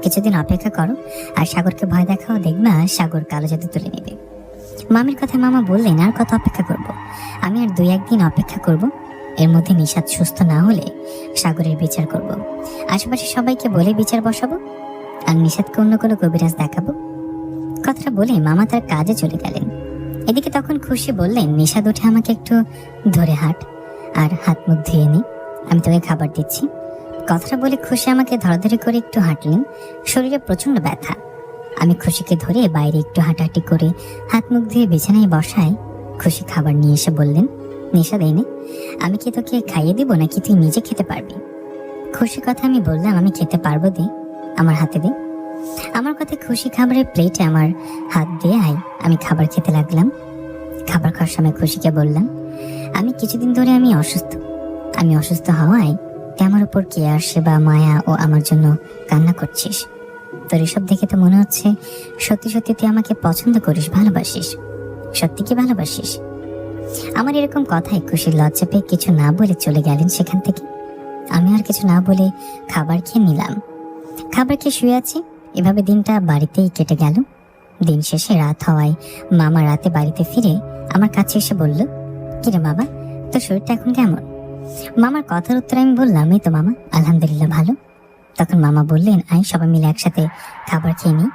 কিছুদিন অপেক্ষা করো, আর সাগরকে ভয় দেখাও, দেখবা সাগর কালো জাদু তুলে নেবে। মামির কথায় মামা বললেন, আর কত অপেক্ষা করব? আমি আর 2-1 দিন অপেক্ষা করব। এর মধ্যে নিশাদ সুস্থ না হলে সাগরের বিচার করব, আশেপাশে সবাইকে বলে বিচার বসাবো, আর নিশাদকে অন্য কোনো কবিরাজ দেখাবো। কথাটা বলে মামা তার কাজে চলে গেলেন। এদিকে তখন খুশি বললেন, নিশাদ উঠে আমাকে একটু ধরে হাঁট, আর হাত মুখ ধুয়ে নি, আমি তোকে খাবার দিচ্ছি। কথাটা বলে খুশি আমাকে ধরাধরি করে একটু হাঁটলেন। শরীরে প্রচন্ড ব্যথা। আমি খুশিকে ধরে বাইরে একটু হাঁটাহাঁটি করে হাত মুখ ধুয়ে বিছানায় বসায়। খুশি খাবার নিয়ে এসে বললেন, নিশাদ এই নে, আমি কি তোকে খাইয়ে দিব নাকি তুই নিজে খেতে পারবি? খুশির কথা আমি বললাম, আমি খেতে পারবো, দে, আমার হাতে দে। আমার কথায় খুশি খাবারের প্লেটে আমার হাত দিয়ে আমি খাবার খেতে লাগলাম। খাবার খাওয়ার সময় খুশিকে বললাম, আমি কিছুদিন ধরে আমি অসুস্থ হওয়ায় তুই আমার উপর কেয়ার, সেবা, মায়া ও আমার জন্য কান্না করছিস। তোর এসব দেখে তো মনে হচ্ছে সত্যি সত্যি তুই আমাকে পছন্দ করিস, ভালোবাসিস। সত্যি কি ভালোবাসিস? আমার এরকম কথায় খুশির লজ্জা পেয়ে কিছু না বলে চলে গেলেন সেখান থেকে। আমি আর কিছু না বলে খাবার খেয়ে নিলাম। খাবার খেয়ে শুয়ে আছি। এভাবে দিনটা বাড়িতেই কেটে গেল। দিন শেষে রাত হওয়ায় মামা রাতে বাড়িতে ফিরে আমার কাছে এসে বলল, কিরে বাবা, তোর শরীরটা এখন কেমন? মামার কথার উত্তরে আমি বললাম, এই তো মামা, আলহামদুলিল্লাহ ভালো। তখন মামা বললেন, আয় সবাই মিলে একসাথে খাবার খেয়ে নিই।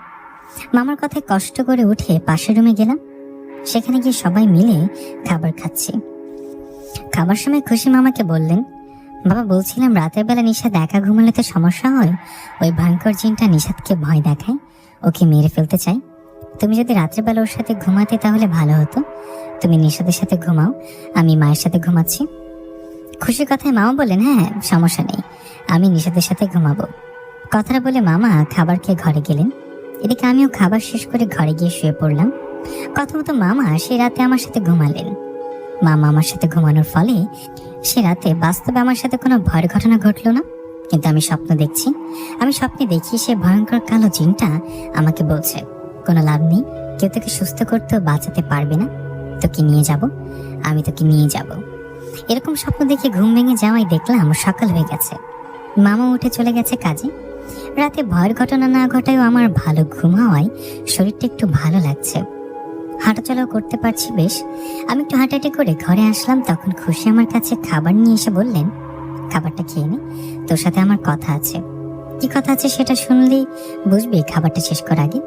মামার কথায় কষ্ট করে উঠে পাশের রুমে গেলাম। সেখানে গিয়ে সবাই মিলে খাবার খাচ্ছি। খাবার সময় খুশি মামাকে বললেন, বাবা, বলছিলাম রাতের বেলা নিশাদ একা ঘুমালে তো সমস্যা হয়। ওই ভয়ঙ্কর জিনটা নিশাদকে ভয় দেখায়, ওকে মেরে ফেলতে চাই। তুমি যদি রাতের বেলা ওর সাথে ঘুমাতে তাহলে ভালো হতো। তুমি নিশাদের সাথে ঘুমাও, আমি মায়ের সাথে ঘুমাচ্ছি। খুশির কথায় মামা বললেন, হ্যাঁ সমস্যা নেই, আমি নিশাদের সাথে ঘুমাবো। কথাটা বলে মামা খাবার খেয়ে ঘরে গেলেন। এদিকে আমিও খাবার শেষ করে ঘরে গিয়ে শুয়ে পড়লাম। কথা মতো মামা সে রাতে আমার সাথে ঘুমালেন। মামা আমার সাথে ঘুমানোর ফলে সে রাতে বাস্তবে আমার সাথে কোনো ভয়ের ঘটনা ঘটলো না, কিন্তু আমি স্বপ্ন দেখছি। আমি স্বপ্নে দেখি সে ভয়ঙ্কর কালো জিনটা আমাকে বলছে, কোনো লাভ নেই, কেউ তোকে সুস্থ করতেও বাঁচাতে পারবে না, তোকে নিয়ে যাব, আমি তোকে নিয়ে যাব। এরকম স্বপ্ন দেখে ঘুম ভেঙে যাওয়াই দেখলাম সকাল হয়ে গেছে। মামা উঠে চলে গেছে কাজে। রাতে ভয়ের ঘটনা না ঘটায়ও আমার ভালো ঘুম হওয়ায় শরীরটা একটু ভালো লাগছে, হাঁটাচলাও করতে পারছি বেশ। আমি একটু হাঁটাহাঁটি করে ঘরে আসলাম। তখন খুশি আমার কাছে খাবার নিয়ে এসে বললেন, খাবারটা খেয়ে নে, তোর সাথে আমার কথা আছে। কি কথা আছে সেটা শুনলেই বুঝবি, খাবারটা শেষ করার আগে।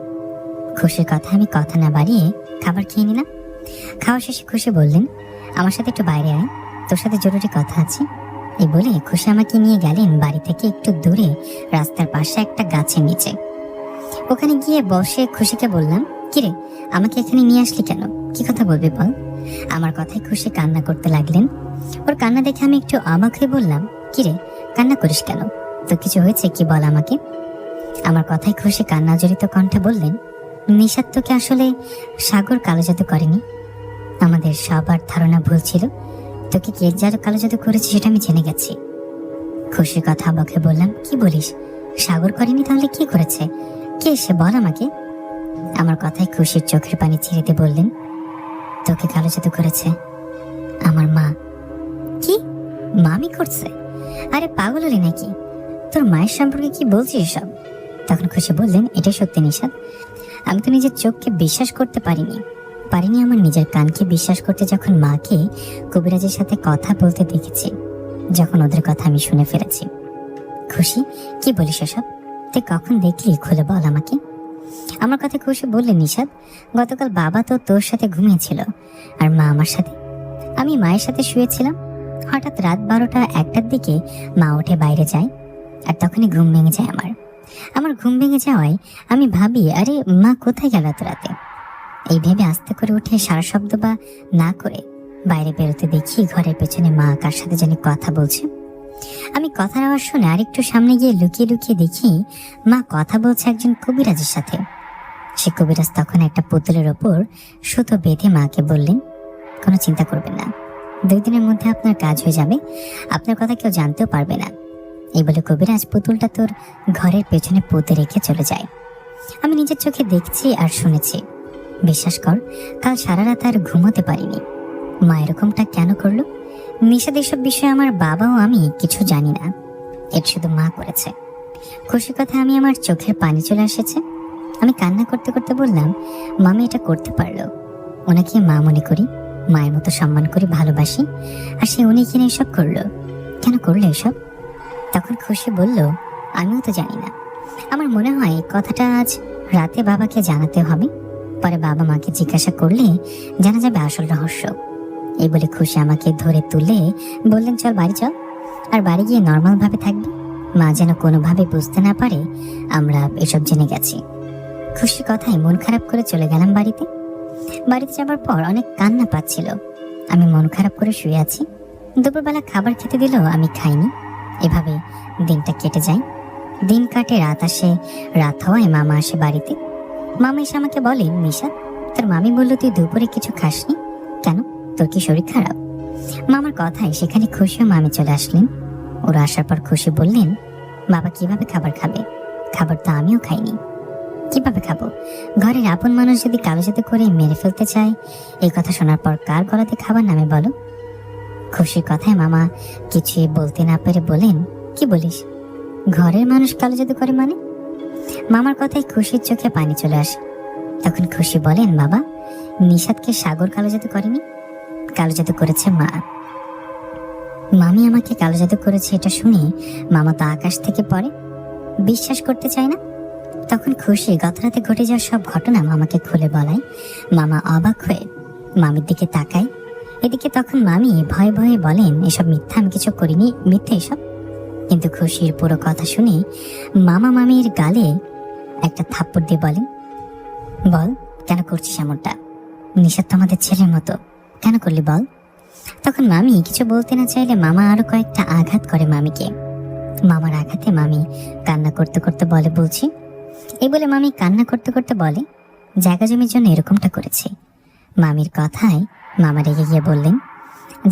খুশির কথা আমি কথা না বাড়িয়ে খাবার খেয়ে নিলাম। খাওয়া শেষে খুশি বললেন, আমার সাথে একটু বাইরে আয়, তোর সাথে জরুরি কথা আছে। এই বলে খুশি আমাকে নিয়ে গেলেন বাড়ি থেকে একটু দূরে রাস্তার পাশে একটা গাছের নিচে। ওখানে গিয়ে বসে খুশিকে বললাম, কিরে, আমাকে এখানে নিয়ে আসলি কেন? কি কথা বলবি বল। আমার কথায় খুশি কান্না করতে লাগলেন। ওর কান্না দেখে আমি একটু অবাক হয়ে বললাম, কিরে, কান্না করিস কেন? তো কিছু হয়েছে কি, বল আমাকে। আমার কথায় খুশি কান্না জড়িত কণ্ঠে বললেন, নিশাত তোকে আসলে সাগর কালো জাদু করেনি। আমাদের সবার ধারণা ভুল ছিল। তোকে কে যার কালো জাদু করেছে সেটা আমি জেনে গেছি। খুশির কথা আমাকে বললাম, কি বলিস? সাগর করেনি তাহলে কি করেছে? কে সে, বল আমাকে। আমার কথায় খুশির চোখের পানি ছেড়ে দিয়ে বললেন, তোকে কালো জাদু করেছে আমার মা। কি মামি করছে? আরে পাগল হলি নাকি? তোর মায়ের সম্পর্কে কি বলছিস সব? তখন খুশি বললেন, এটাই সত্যি নিশাত। আমি তো নিজের চোখকে বিশ্বাস করতে পারিনি আমার নিজের কানকে বিশ্বাস করতে, যখন মাকে কবিরাজের সাথে কথা বলতে দেখেছি, যখন ওদের কথা আমি শুনে ফেলেছি। খুশি, কি বলিস এসব? তুই কখন দেখলি? খুলে বল আমাকে। আমার কথা খুশি বললেন, নিশাত, গতকাল বাবা তো তোর সাথে ঘুমিয়েছিল আর মা আমার সাথে। আমি মায়ের সাথে শুয়েছিলাম। হঠাৎ রাত 12টা-1টার দিকে মা উঠে বাইরে যায়, আর তখনই ঘুম ভেঙে যায় আমার ঘুম ভেঙে যাওয়ায় আমি ভাবি, আরে মা কোথায় গেল এত রাতে? এই ভেবে আস্তে করে উঠে সারা শব্দ বা না করে বাইরে বেরোতে দেখি ঘরের পেছনে মা কার সাথে জানি কথা বলছে। আমি কথার আওয়াজ শুনে আরেকটু সামনে গিয়ে লুকিয়ে লুকিয়ে দেখি মা কথা বলছে একজন কবিরাজের সাথে। সে কবিরাজ তখন একটা পুতুলের ওপর সুতো বেঁধে মাকে বললেন, কোনো চিন্তা করবেন না, 2 দিনের মধ্যে আপনার কাজ হয়ে যাবে, আপনার কথা কেউ জানতেও পারবে না। এই বলে কবিরাজ পুতুলটা তোর ঘরের পেছনে পুঁতে রেখে চলে যায়। আমি নিজের চোখে দেখছি আর শুনেছি। বিশ্বাস কর, কাল সারা রাত আর ঘুমোতে পারিনি। মা এরকমটা কেন করলো? নিশাদ এসব বিষয়ে আমার বাবাও আমি কিছু জানি না, এটা শুধু মা করেছে। খুশি কথা আমি আমার চোখের পানি চলে এসেছে। আমি কান্না করতে করতে বললাম, মামি এটা করতে পারলো, ওনাকে মা মনে করি, মায়ের মতো সম্মান করি, ভালোবাসি, আর সে উনি কিনে এসব করলো। কেন করলো এসব? তখন খুশি বলল, আমিও তো জানি না। আমার মনে হয় কথাটা আজ রাতে বাবাকে জানাতে হবে, পরে বাবা মাকে জিজ্ঞাসা করলে জানা যাবে আসল রহস্য। এই বলে খুশি আমাকে ধরে তুলে বললেন, চল বাড়ি চল, আর বাড়ি গিয়ে নর্মাল ভাবে থাকবি, মা যেন কোনোভাবে বুঝতে না পারে আমরা এসব জেনে গেছি। খুশির কথায় মন খারাপ করে চলে গেলাম বাড়িতে যাবার পর অনেক কান্না পাচ্ছিল। আমি মন খারাপ করে শুয়ে আছি। দুপুরবেলা খাবার খেতে দিলেও আমি খাইনি। এভাবে দিনটা কেটে যায়। দিন কাটে, রাত আসে। রাত হওয়ায় মামা আসে বাড়িতে। মামা এসে আমাকে বলেন, নিশাত, তোর মামি বললো তুই দুপুরে কিছু খাসনি কেন? তোর কি শরীর খারাপ? মামার কথায় সেখানে খুশি ও মামি চলে আসলেন। ওরা আসার পর খুশি বললেন, বাবা কিভাবে খাবার খাবে? খাবার তো আমিও খাইনি। কিভাবে খাবো? ঘরের আপন মানুষ যদি কালো জাদু করে মেরে ফেলতে চায়, এই কথা শোনার পর কার গলাতে খাবার নামে বলো? খুশির কথায় মামা কিছুই বলতে না পেরে বলেন, কি বলিস? ঘরের মানুষ কালো জাদু করে মানে? মামার কথায় খুশির চোখে পানি চলে আসে। তখন খুশি বলেন, বাবা, নিশাদকে সাগর কালো জাদু করেনি, কালো জাদু করেছে মা। মামি আমাকে কালো জাদু করেছে এটা শুনে মামা তো আকাশ থেকে পড়ে, বিশ্বাস করতে চায় না। তখন খুশি গত রাতে ঘটে যাওয়া সব ঘটনা মামাকে খুলে বলায়। মামা অবাক হয়ে মামির দিকে তাকায়। এদিকে তখন মামি ভয়ে ভয়ে বলেন, এসব মিথ্যা, আমি কিছু করিনি, মিথ্যে এসব। কিন্তু খুশির পুরো কথা শুনে মামা মামির গালে একটা থাপ্পড় দিয়ে বলেন, বল কেন করছিস এমনটা? নিশাত তো আমাদের ছেলের মতো, কেন করলি বল? তখন মামি কিছু বলতে না চাইলে মামা আরো কয়েকটা আঘাত করে মামিকে। মামার আঘাতে মামি কান্না করতে করতে বলে, বলছি। এই বলে মামি কান্না করতে করতে বলে, জায়গা জমির জন্য এরকমটা করেছে। মামির কথায় মামা রেগে গিয়ে বললেন,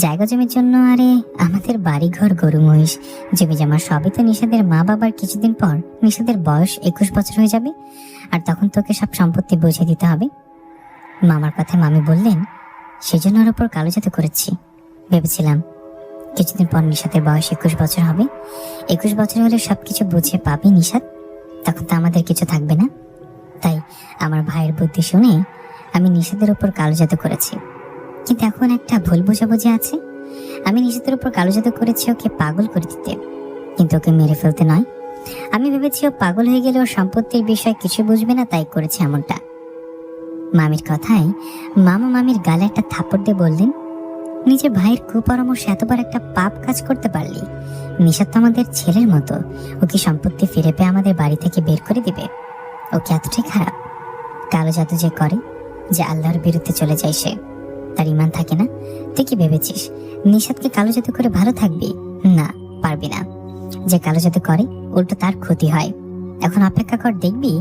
জায়গা জমির জন্য? আরে আমাদের বাড়ি ঘর, গরু মহিষ, জমি জমা সবই তো নিশাদের মা বাবার। কিছুদিন পর নিশাদের বয়স 21 বছর হয়ে যাবে, আর তখন তোকে সব সম্পত্তি বুঝে দিতে হবে। মামার কথায় মামি বললেন, সেজন্য ওর ওপর কালো জাদু করেছি। ভেবেছিলাম কিছুদিন পর নিশাদের বয়স 21 বছর হবে। 21 বছর হলে সবকিছু বুঝে পাবে নিশাদ, তখন তো আমাদের কিছু থাকবে না। তাই আমার ভাইয়ের বুদ্ধি শুনে আমি নিশাদের উপর কালো জাদু করেছি। কিন্তু এখন একটা ভুল বোঝাবুঝি আছে। আমি নিশাদের উপর কালো জাদু করেছি ওকে পাগল করে দিতে, কিন্তু ওকে মেরে ফেলতে নয়। আমি ভেবেছি ও পাগল হয়ে গেলে ওর সম্পত্তির বিষয় কিছু বুঝবে না, তাই করেছে এমনটা। মামির কথায় মামা মামির গালে একটা থাপ্পড় দিয়ে বললেন, নিজের ভাইয়ের কুপরামর্শ এতবার একটা পাপ কাজ করতে পারলি? নিশাত তো আমাদের ছেলের মতো, ও কি সম্পত্তি ফিরে পেয়ে আমাদের বাড়ি থেকে বের করে দিবে? ও কি এতটাই খারাপ? কালো জাদু যে করে, যে আল্লাহর বিরুদ্ধে চলে যায়, সে তার ইমান থাকে না। তুই কি ভেবেছিস নিশাতকে কালো জাদু করে ভালো থাকবি? না, পারবি না। যে কালো জাদু করে উল্টো তার ক্ষতি হয়। এখন অপেক্ষা কর, দেখবি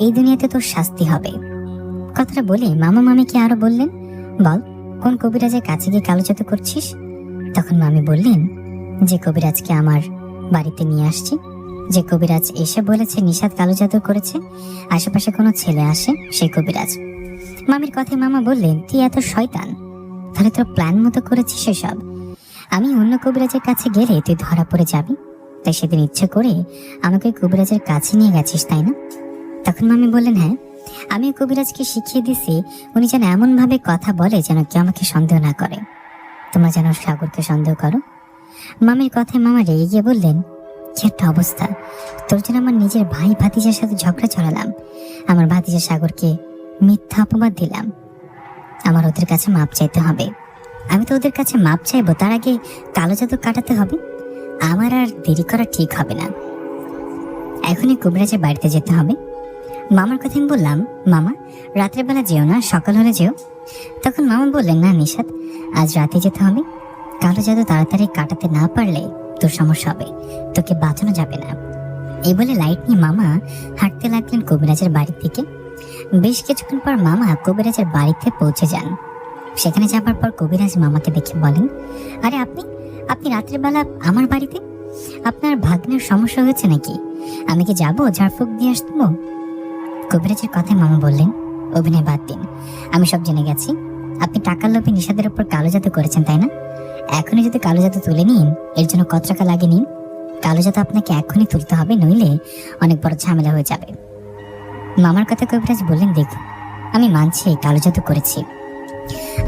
এই দুনিয়াতে তোর শাস্তি হবে। কথাটা বলে মামা মামিকে আরো বললেন, বল কোন কবিরাজের কাছে গিয়ে কালো জাদু করছিস? তখন মামি বললেন, যে কবিরাজকে আমার বাড়িতে নিয়ে আসছি, যে কবিরাজ এসে বলেছে নিশাত কালো জাদু করেছে, আশেপাশে কোনো ছেলে আসে, সেই কবিরাজ। মামির কথায় মামা বললেন, তুই এত শয়তান, তাহলে তোর প্ল্যান মতো করেছিস সেসব। আমি অন্য কবিরাজের কাছে গেলে তুই ধরা পড়ে যাবি, তাই সেদিন ইচ্ছে করে আমাকে কবিরাজের কাছে নিয়ে গেছিস, তাই না? তখন মামি বললেন, হ্যাঁ, আমি কবিরাজকে শিখিয়ে দিছি উনি যেন এমন ভাবে কথা বলে যেন কেউ আমাকে সন্দেহ না করে। তোমরা যেন সাগরকে সন্দেহ করো। মামির কথায় মামা রেগে গিয়ে বললেন, কি একটা অবস্থা, তোর জন্য আমার নিজের ভাই ভাতিজার সাথে ঝগড়া চড়ালাম, আমার ভাতিজা সাগরকে মিথ্যা অপবাদ দিলাম, আমার ওদের কাছে মাপ চাইতে হবে। আমি তো ওদের কাছে মাপ চাইবো, তার আগে কালো জাদু কাটাতে হবে। আমার আর দেরি করা ঠিক হবে না, এখনই কবিরাজের বাড়িতে যেতে হবে। মামার কথা আমি বললাম, মামা রাত্রের বেলা যেও না, সকাল হলে যেও। তখন মামা বললেন, না নিশাত, আজ রাতে যেতে হবে। কালো জাদু তাড়াতাড়ি কাটাতে না পারলে তোর সমস্যা হবে, তোকে বাঁচানো যাবে না। এই বলে লাইট নিয়ে মামা হাঁটতে লাগলেন কবিরাজের বাড়ির দিকে। বেশ কিছুক্ষণ পর মামা কবিরাজের বাড়িতে পৌঁছে যান। সেখানে যাবার পর কবিরাজ মামাকে দেখে বলেন, আরে আপনি আপনি রাত্রের বেলা আমার বাড়িতে? আপনার ভাগ্নের সমস্যা হয়েছে নাকি? আমি কি যাবো ঝাড়ফুঁক দিয়ে আসবো? কবিরাজের কথায় মামা বললেন, অভিনয় বাদ দিন, আমি সব জেনে গেছি। আপনি টাকার লোভে নিশাদের উপর কালো জাদু করেছেন, তাই না? এখনই যদি কালো জাদু তুলে নিন, এর জন্য কত টাকা লাগে নিন। কালো জাদু আপনাকে এখনই তুলতে হবে, নইলে অনেক বড় ঝামেলা হয়ে যাবে। মামার কথা কবিরাজ বললেন, দেখুন আমি মানছি কালো জাদু করেছি।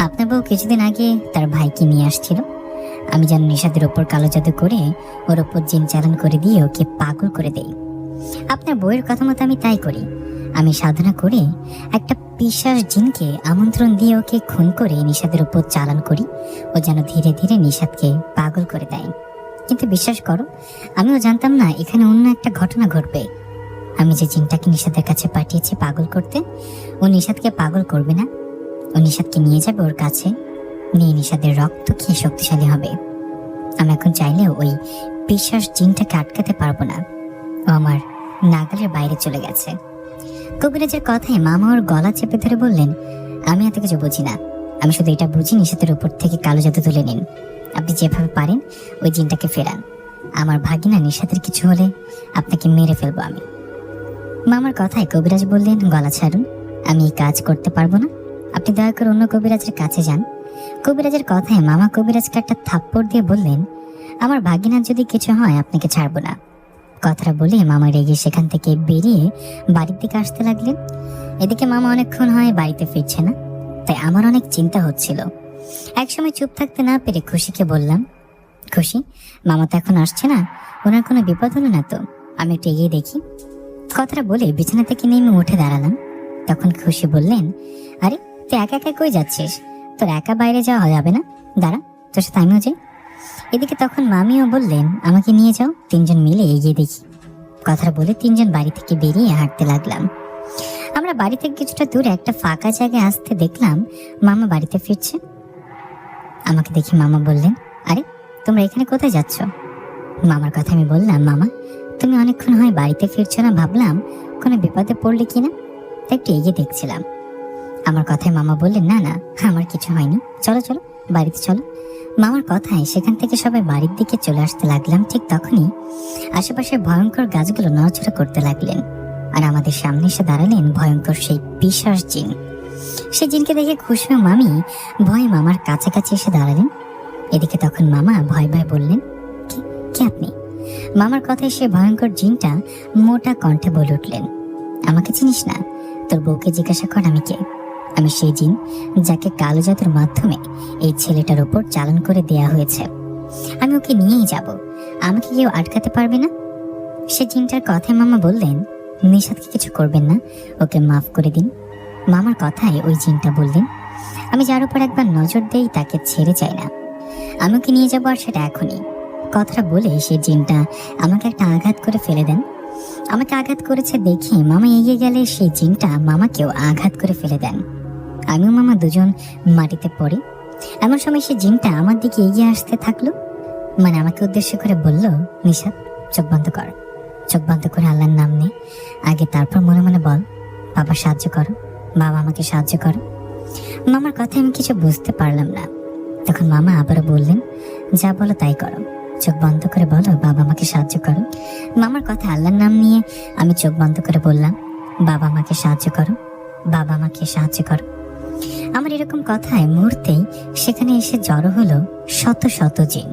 আপনার বউ কিছুদিন আগে তার ভাইকে নিয়ে আসছিল, আমি যেন নিশাদের ওপর কালো জাদু করে ওর ওপর জিন চালান করে দিয়ে ওকে পাগল করে দেই। আপনার বউয়ের কথা মতো আমি তাই করি। আমি সাধনা করে একটা পিশাচ জিনকে আমন্ত্রণ দিয়ে ওকে খুন করে নিশাদের উপর চালান করি, ও যেন ধীরে ধীরে নিশাদকে পাগল করে দেয়। কিন্তু বিশ্বাস করো, আমিও জানতাম না এখানে অন্য একটা ঘটনা ঘটবে। আমি যে জিনটাকে নিশাদের কাছে পাঠিয়েছি পাগল করতে, ও নিশাদকে পাগল করবে না, ও নিশাদকে নিয়ে যাবে ওর কাছে, নিয়ে নিশাদের রক্ত খেয়ে শক্তিশালী হবে। আমি এখন চাইলেও ওই পিশাচ জিনটাকে আটকাতে পারবো না, ও আমার নাগালের বাইরে চলে গেছে। কবিরাজের কথায় মামা ওর গলা চেপে ধরে বললেন, আমি এত কিছু বুঝি না, আমি শুধু এটা বুঝি নিশাদের উপর থেকে কালো জাদু তুলে নিন। আপনি যেভাবে পারেন ওই জিনটাকে ফেরান। আমার ভাগিনা নিশাদের কিছু হলে আপনাকে মেরে ফেলবো আমি। মামার কথায় কবিরাজ বললেন, গলা ছাড়ুন, আমি এই কাজ করতে পারবো না, আপনি দয়া করে অন্য কবিরাজের কাছে যান। কবিরাজের কথায় মামা কবিরাজকে একটা থাপ্পড় দিয়ে বললেন, আমার ভাগিনার যদি কিছু হয় আপনাকে ছাড়বো না। কথাটা বলে মামা রেগে সেখান থেকে বেরিয়ে বাড়ির দিকে আসতে লাগলেন। এদিকে মামা অনেকক্ষণ হয় বাড়িতে ফিরছে না, তাই আমার অনেক চিন্তা হচ্ছিল। একসময় চুপ থাকতে না পেরে খুশিকে বললাম, খুশি, মামা তো এখন আসছে না, ওনার কোনো বিপদ হলো না তো? আমি একটু এগিয়ে দেখি। কথাটা বলে বিছানা থেকে নেমে উঠে দাঁড়ালাম। তখন খুশি বললেন, আরে তুই একা একা কই যাচ্ছিস? তোর একা বাইরে যাওয়া যাবে না, দাঁড়া, তোর সাথে আমিও যাই। এদিকে তখন মামিও বললেন, আমাকে নিয়ে যাও, তিনজন মিলে এগিয়ে দেখি। কথাটা বলে তিনজন বাড়ি থেকে বেরিয়ে হাঁটতে লাগলাম। আমরা বাড়ি থেকে কিছুটা দূরে একটা ফাঁকা জায়গায় আসতে দেখলাম মামা বাড়িতে ফিরছে। আমাকে দেখে মামা বললেন, আরে তোমরা এখানে কোথায় যাচ্ছ? মামার কথা আমি বললাম, মামা তুমি অনেকক্ষণ হয় বাড়িতে ফিরছো না, ভাবলাম কোনো বিপদে পড়লে কিনা, তাই একটু এগিয়ে দেখছিলাম। আমার কথায় মামা বললেন, না না, আমার কিছু হয়নি, চলো চলো বাড়িতে চলো। মামার কথায় সেখান থেকে সবাই বাড়ির দিকে চলে আসতে লাগলাম। ঠিক তখনই আশেপাশের ভয়ঙ্কর গাছগুলো নড়াচড়া করতে লাগলেন, আর আমাদের সামনে এসে দাঁড়ালেন ভয়ঙ্কর সেই পিশাচ জিন। সেই জিনকে দেখে খুশি ও মামি ভয়ে মামার কাছাকাছি এসে দাঁড়ালেন। এদিকে তখন মামা ভয় ভয় বললেন, কে আপনি? মামার কথায় সে ভয়ঙ্কর জিনটা মোটা কণ্ঠে বলে উঠলেন, আমাকে চিনিস না? তোর বউকে জিজ্ঞাসা কর আমি কে। আমি সেই জিন যাকে কালো জাদুর মাধ্যমে এই ছেলেটার উপর চালান করে দেয়া হয়েছে। আমি ওকে নিয়েই যাব, আমাকে কেউ আটকাতে পারবে না। সে জিনটার কথায় মামা বললেন, নিশাদকে কিছু করবেন না, ওকে মাফ করে দিন। মামার কথায় ওই জিনটা বললেন, আমি যার উপর একবার নজর দেই তাকে ছেড়ে যাই না, আমি ওকে নিয়ে যাবো, আর সেটা এখনই। কথাটা বলে সে জিনটা আমাকে একটা আঘাত করে ফেলে দেন। আমাকে আঘাত করেছে দেখে মামা এগিয়ে গেলে সেই জিনটা মামাকেও আঘাত করে ফেলে দেন। আমিও মামা দুজন মাটিতে পড়ি। এমন সময় সে জিনটা আমার দিকে এগিয়ে আসতে থাকলো, মানে আমাকে উদ্দেশ্য করে বলল, নিশাদ চোখ বন্ধ কর, চোখ বন্ধ করে আল্লাহর নাম নে আগে, তারপর মনে মনে বল, বাবা সাহায্য করো, বাবা আমাকে সাহায্য করো। মামার কথা আমি কিছু বুঝতে পারলাম না। তখন মামা আবারও বললেন, যা বলো তাই করো, চোখ বন্ধ করে বলো বাবা আমাকে সাহায্য করো। মামার কথা আল্লাহর নাম নিয়ে আমি চোখ বন্ধ করে বললাম, বাবা আমাকে সাহায্য করো, বাবা আমাকে সাহায্য করো। আমার এরকম কথায় মুহূর্তেই সেখানে এসে জড়ো হলো শত শত জিন।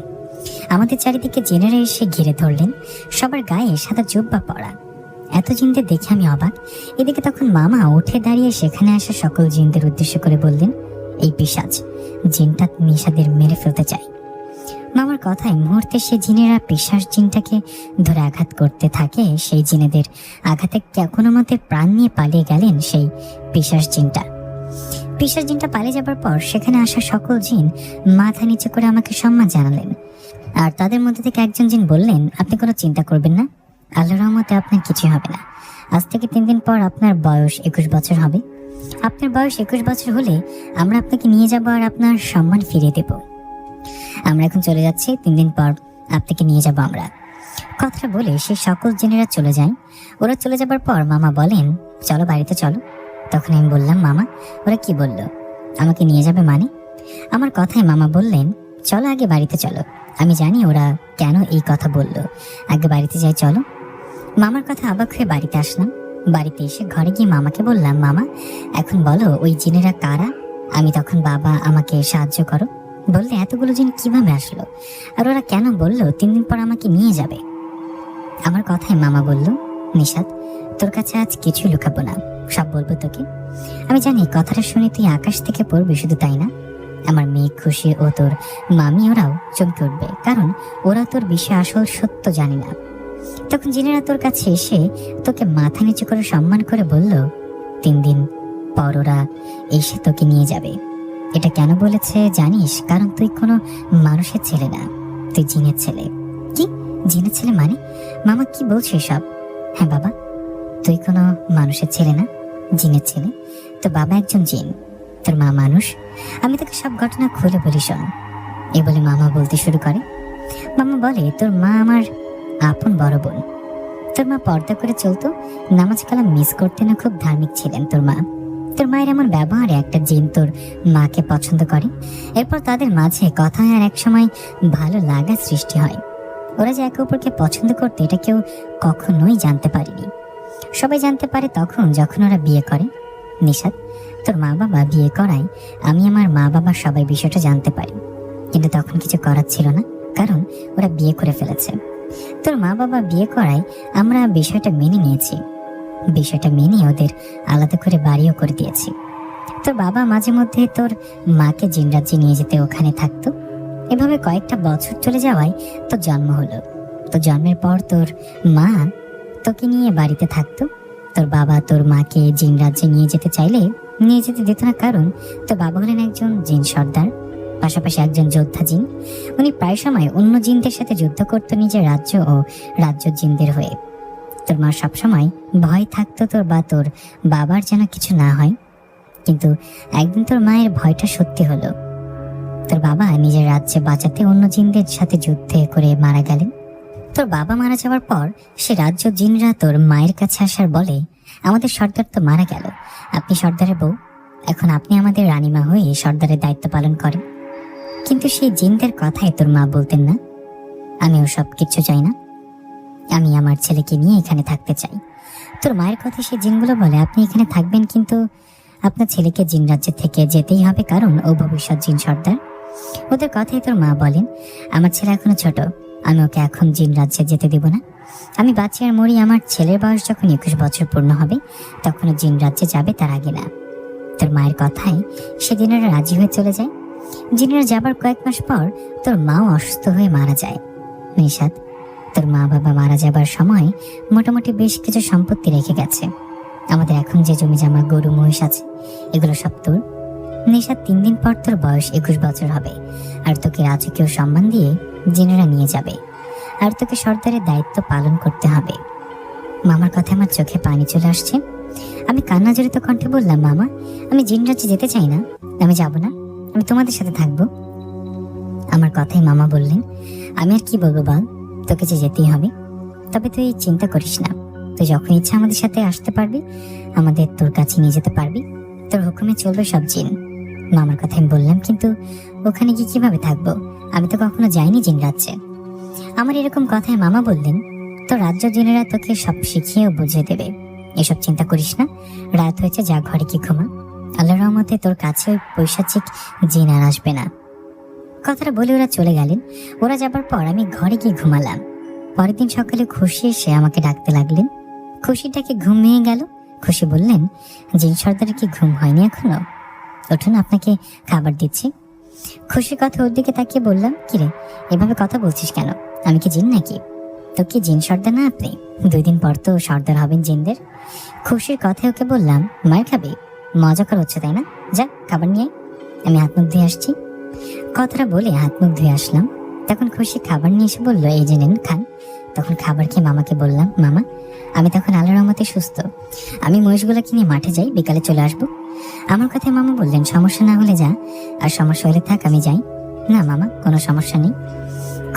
আমাদের চারিদিকে জিনেরা এসে ঘিরে ধরলেন, সবার গায়ে সাদা জুব্বা পরা। এত জিনদের দেখে আমি অবাক। এদিকে তখন মামা উঠে দাঁড়িয়ে সেখানে আসা সকল জিনদের উদ্দেশ্য করে বললেন, এই পিশাচ জিনটা নিশাদের মেরে ফেলতে চায়। মামার কথায় মুহূর্তে সে জিনেরা পিশাচ জিনটাকে ধরে আঘাত করতে থাকে। সেই জিনেদের আঘাতে কোনো মতে প্রাণ নিয়ে পালিয়ে গেলেন সেই পিশাচ জিনটা। পিশাচ জিনটা পালিয়ে যাবার পর সেখানে আসা সকল জিন মাথা নিচু করে আমাকে সম্মান জানালেন। আর তাদের মধ্যে থেকে একজন জিন বললেন, আপনি কোনো চিন্তা করবেন না, আল্লাহর রহমতে আপনার কিছু হবে না। আজ থেকে 3 দিন পর আপনার বয়স 21 বছর হবে। আপনার বয়স 21 বছর হলে আমরা আপনাকে নিয়ে যাব আর আপনার সম্মান ফিরিয়ে দেব। আমরা এখন চলে যাচ্ছি, 3 দিন পর আপনাকে নিয়ে যাব আমরা। কথাটা বলে সে সকল জিনেরা চলে যায়। ওরা চলে যাবার পর মামা বলেন, চলো বাড়িতে চলো। তখন আমি বললাম, মামা ওরা কি বললো, আমাকে নিয়ে যাবে মানে? আমার কথায় মামা বললেন, চলো আগে বাড়িতে চলো, আমি জানি ওরা কেন এই কথা বললো, আগে বাড়িতে যাই চলো। মামার কথা অবাক হয়ে বাড়িতে আসলাম। বাড়িতে এসে ঘরে গিয়ে মামাকে বললাম, মামা এখন বলো ওই জিনেরা কারা? আমি তখন, বাবা আমাকে সাহায্য করো। বললে, এতগুলো জিন কিভাবে আসলো, আর ওরা কেন বললো 3 দিন পর আমাকে নিয়ে যাবে? আমার কথায় মামা বলল, নিশাত তোর কাছে আজ কিছুই লুকাবো না, সব বলবো তোকে। আমি জানি কথাটা শুনে তুই আকাশ থেকে পড়বি, শুধু তাই না, আমার মেয়ে খুশি ও তোর মামি ওরাও চমকে উঠবে, কারণ ওরা তোর বিষয়ে আসল সত্য জানে না। তখন জিনেরা তোর কাছে এসে তোকে মাথা নিচু করে সম্মান করে বলল, 3 দিন পর ওরা এসে তোকে নিয়ে যাবে। এটা কেন বলেছে জানিস? কারণ তুই কোনো মানুষের ছেলে না, তুই জিনের ছেলে। কি জিনের ছেলে মানে? মামা কি বলছে সব? হ্যাঁ বাবা, তুই কোনো মানুষের ছেলে না, জিনের ছেলে। তো বাবা একজন জিন, তোর মা মানুষ। আমি তোকে সব ঘটনা খুলে বলি, শোন। এ বলে মামা বলতে শুরু করে। মামা বলে, তোর মা আমার আপন বড় বোন। তোর মা পর্দা করে চলতো, নামাজ কালাম মিস করতে না, খুব ধার্মিক ছিলেন তোর মা। তোর মায়ের এমন ব্যবহারে একটা জিন তোর মাকে পছন্দ করে। এরপর তাদের মাঝে কথা হয় আর একসময় ভালো লাগা সৃষ্টি হয়। ওরা যে একে অপরকে পছন্দ করতে এটা কেউ কখনোই জানতে পারেনি। সবাই জানতে পারে তখন যখন ওরা বিয়ে করে। নিশাত তোর মা বাবা বিয়ে করায় আমি আমার মা বাবা সবাই বিষয়টা জানতে পারি, কিন্তু তখন কিছু করার ছিল না, কারণ ওরা বিয়ে করে ফেলেছে। তোর মা বাবা বিয়ে করায় আমরা বিষয়টা মেনে নিয়েছি। বিষয়টা মেনে ওদের আলাদা করে বাড়িও করে দিয়েছি। তোর বাবা মাঝে মধ্যে তোর মাকে জিন রাজ্যে নিয়ে যেতে ওখানে থাকতো। এভাবে কয়েকটা বছর চলে যাওয়ায় তোর জন্ম হলো। তো জন্মের পর তোর মা তোকে নিয়ে বাড়িতে থাকতো। তোর বাবা তোর মাকে জিন রাজ্যে নিয়ে যেতে চাইলে নিয়ে যেতে দিত না, কারণ তোর বাবা হলেন একজন জিন সর্দার, পাশাপাশি একজন যোদ্ধা জিন। উনি প্রায় সময় অন্য জিনদের সাথে যুদ্ধ করতো নিজের রাজ্য ও রাজ্য জিনদের হয়ে। তোর মা সবসময় ভয় থাকতো তোর বাবার যেন কিছু না হয়। কিন্তু একদিন তোর মায়ের ভয়টা সত্যি হলো। তোর বাবা নিজের রাজ্যে বাঁচাতে অন্য জিনদের সাথে যুদ্ধে করে মারা গেলেন। তোর বাবা মারা যাওয়ার পর সে রাজ্য জিনরা তোর মায়ের কাছে আসার বলে, আমাদের সর্দার তো মারা গেল, আপনি সর্দারের বউ, এখন আপনি আমাদের রানীমা হয়ে সর্দারের দায়িত্ব পালন করেন। কিন্তু সেই জিনদের কথাই তোর মা বলতেন না, আমি ওসব কিচ্ছু চাই না, আমি আমার ছেলেকে নিয়ে এখানে থাকতে চাই। তোর মায়ের কথা সেই জিনগুলো বলে, আপনি এখানে থাকবেন, কিন্তু আপনার ছেলেকে জিন রাজ্যের থেকে যেতেই হবে, কারণ ও ভবিষ্যৎ জিন সর্দার। ওদের কথাই তোর মা বলেন, আমার ছেলে এখনো ছোট, আমি ওকে এখন জিন রাজ্যে যেতে দেব না। আমি বাঁচি আর মরি, আমার ছেলের বয়স যখন 21 বছর পূর্ণ হবে তখন ও জিন রাজ্যে যাবে, তার আগে না। তোর মায়ের কথায় সেদিনেরা রাজি হয়ে চলে যায়। জিনেরা যাবার কয়েক মাস পর তোর মাও অসুস্থ হয়ে মারা যায়। নিশাত তোর মা বাবা মারা যাবার সময় মোটামুটি বেশ কিছু সম্পত্তি রেখে গেছে। আমাদের এখন যে জমি জমা গরু মহিষ আছে এগুলো সব তোর। নিশাত 3 দিন পর তোর বয়স 21 বছর হবে, আর তোকে রাজকীয় সম্মান দিয়ে জিনেরা নিয়ে যাবে, আর তোকে সর্দারের দায়িত্ব পালন করতে হবে। মামার কথা আমার চোখে পানি চলে আসছে। আমি কান্না জড়িত কণ্ঠে বললাম, মামা আমি জিন রাজ্যে যেতে চাই না, আমি যাব না, আমি তোমাদের সাথে থাকবো। আমার কথাই মামা বললেন, আমি আর কি বলবো বল, তোকে যে যেতেই হবে। তবে তুই চিন্তা করিস না, তুই যখন ইচ্ছা আমাদের সাথে আসতে পারবি, আমাদের তোর কাছে নিয়ে যেতে পারবি, তোর হুকুমে চলবে সব জিন। মামার কথা আমি বললাম, কিন্তু ওখানে গিয়ে কিভাবে থাকবো? আমি তো কখনো যাইনি জিন রাজ্যে। আমার এরকম কথায় মামা বললেন, তোর রাজ্য জিনেরা তোকে সব শিখিয়ে বুঝিয়ে দেবে, এসব চিন্তা করিস না। রাত হয়েছে, যা ঘরে কি ঘুমা। আল্লাহর রহমতে তোর কাছে ওই পৈশাচিক জিন আর আসবে না। কথাটা বলে ওরা চলে গেলেন। ওরা যাবার পর আমি ঘরে গিয়ে ঘুমালাম। পরের দিন সকালে খুশি এসে আমাকে ডাকতে লাগলেন। খুশিটাকে ঘুম ভেঙে গেল। খুশি বললেন, জিন সর্দারের কি ঘুম হয়নি এখনো? উঠুন, আপনাকে খাবার দিচ্ছি। খুশির কথা ওর দিকে তাকিয়ে বললাম, কিরে এভাবে কথা বলছিস কেন? আমি কি জিন নাকি? তো কি জিন সর্দার না আপনি? 2 দিন পর তো সর্দার হবেন জিনদের। খুশির কথায় ওকে বললাম, মার খাবি? মজা কর হচ্ছে তাই না? যা খাবার নিয়ে আয়, আমি হাত মুখ ধুয়ে আসছি। কথাটা বলে হাত মুখ ধুয়ে আসলাম। তখন খুশি খাবার নিয়ে এসে বললো, এই যে নেন, খান। তখন খাবার খেয়ে মামাকে বললাম, মামা আমি তখন আল্লাহর রহমতে সুস্থ। আমি মহিষগুলো কিনে মাঠে যাই, বিকালে চলে আসবো। আমার কথায় মামা বললেন, সমস্যা না হলে যা, আর সমস্যা হলে থাক, আমি যাই। না মামা, কোনো সমস্যা নেই।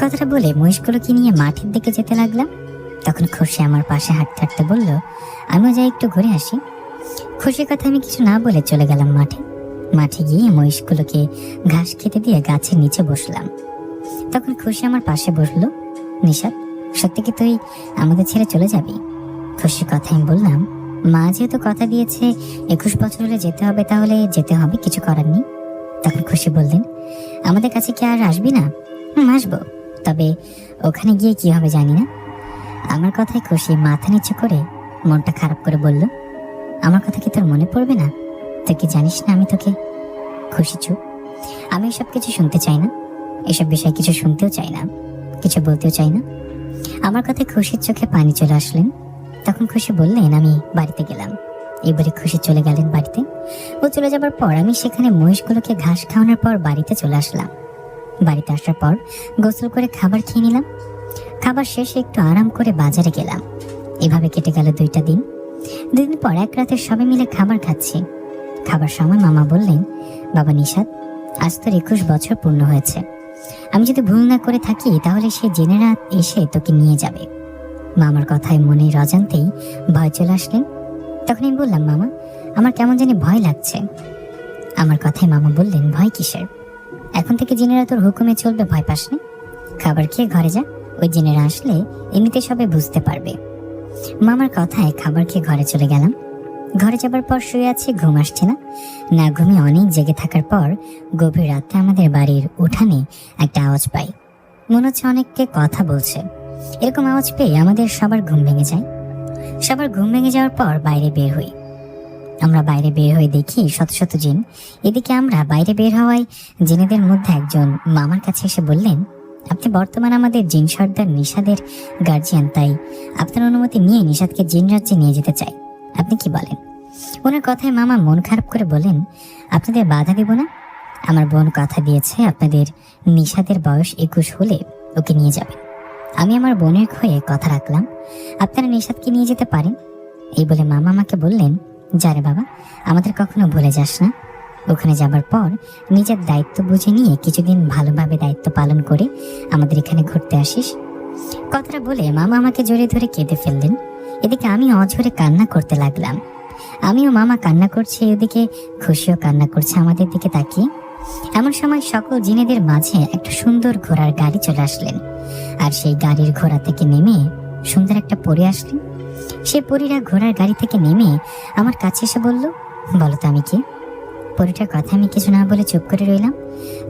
কথাটা বলে মহিষগুলোকে নিয়ে মাঠের দিকে যেতে লাগলাম। তখন খুশি আমার পাশে হাঁটতে হাঁটতে বলল, আমিও যাই, একটু ঘুরে আসি। খুশির কথা আমি কিছু না বলে চলে গেলাম মাঠে। মাঠে গিয়ে মহিষগুলোকে ঘাস খেতে দিয়ে গাছের নিচে বসলাম। তখন খুশি আমার পাশে বসলো। নিশাত, সত্যি কি তুই আমাদের ছেড়ে চলে যাবি? খুশির কথা আমি বললাম, মা যেহেতু কথা দিয়েছে 21 বছর হলে যেতে হবে, তাহলে যেতে হবে, কিছু করার নেই। তখন খুশি বললেন, আমাদের কাছে কি আর আসবি না? আসবো, তবে ওখানে গিয়ে কি হবে জানি না। আমার কথায় খুশি মাথা নিচু করে মনটা খারাপ করে বলল, আমার কথা কি তোর মনে পড়বে না? তুই কি জানিস না আমি তোকে? খুশি চুপ। আমি এসব কিছু শুনতে চাই না, এসব বিষয়ে কিছু শুনতেও চাই না, কিছু বলতেও চাই না। আমার কথায় খুশির চোখে পানি চলে আসলেন। তখন খুশি বললেন, আমি বাড়িতে গেলাম। এবারে খুশি চলে গেলেন বাড়িতে। ও চলে যাবার পর আমি সেখানে মহিষগুলোকে ঘাস খাওয়ানোর পর বাড়িতে চলে আসলাম। বাড়িতে আসার পর গোসল করে খাবার খেয়ে নিলাম। খাবার শেষে একটু আরাম করে বাজারে গেলাম। এভাবে কেটে গেল 2টা দিন। 2 দিন পর এক রাতে সবাই মিলে খাবার খাচ্ছি। খাবার সময় মামা বললেন, বাবা নিশাত, আজ তোর 21 বছর পূর্ণ হয়েছে। আমি যদি ভুল না করে থাকি তাহলে সে জেনেরা এসে তোকে নিয়ে যাবে। মামার কথায় মনে অজান্তেই ভয় চলে আসলেন। তখন আমি বললাম, মামা আমার কেমন জানি ভয় লাগছে। আমার কথায় মামা বললেন, ভয় কিসের? এখন থেকে জিনেরা তোর হুকুমে চলবে, ভয় পাস না। খাবার খেয়ে ঘরে যা, ওই জিনেরা আসলে এমনিতে সবাই বুঝতে পারবে। মামার কথায় খাবার খেয়ে ঘরে চলে গেলাম। ঘরে যাবার পর শুয়ে আছি, ঘুম আসছে না। না ঘুমিয়ে অনেক জেগে থাকার পর গভীর রাতে আমাদের বাড়ির উঠানে একটা আওয়াজ পাই। মনে হচ্ছে অনেককে কথা বলছে। এরকম আওয়াজ পেয়ে আমাদের সবার ঘুম ভেঙে যায়। সবার ঘুম ভেঙে যাওয়ার পর বাইরে বের হই। আমরা বাইরে বের হয়ে দেখি শত শত জিন। এদিকে আমরা বাইরে বের হওয়ায় জিনেদের মধ্যে একজন মামার কাছে এসে বললেন, আপনি বর্তমান আমাদের জিন সর্দার নিশাদের গার্জিয়ান, তাই আপনার অনুমতি নিয়ে নিশাদকে জিন রাজ্যে নিয়ে যেতে চাই। আপনি কি বলেন? ওনার কথায় মামা মন খারাপ করে বলেন, আপনাদের বাধা দেব না। আমার বোন কথা দিয়েছে আপনাদের নিশাদের বয়স 21 হলে ওকে নিয়ে যাবেন। আমি আমার বোনের হয়ে কথা রাখলাম, আপনারা নিশাদকে নিয়ে যেতে পারেন। এই বলে মামা আমাকে বললেন, যারে বাবা, আমাদের কখনো ভুলে যাস না। ওখানে যাবার পর নিজের দায়িত্ব বুঝে নিয়ে কিছুদিন ভালোভাবে দায়িত্ব পালন করে আমাদের এখানে ঘুরতে আসিস। কথাটা বলে মামা আমাকে জড়িয়ে ধরে কেঁদে ফেললেন। এদিকে আমি অঝরে কান্না করতে লাগলাম। আমিও মামা কান্না করছে, এদিকে খুশিও কান্না করছে আমাদের দিকে তাকিয়ে। এমন সময় সকল জিনেদের মাঝে একটা সুন্দর ঘোড়ার গাড়ি চলে আসলেন। আর সেই গাড়ির ঘোড়া থেকে নেমে সুন্দর একটা পরী আসলেন। সে পরীরা ঘোড়ার গাড়ি থেকে নেমে আমার কাছে এসে বলল, বলো তো আমি কি? পরীটার কথা আমি কিছু না বলে চুপ করে রইলাম।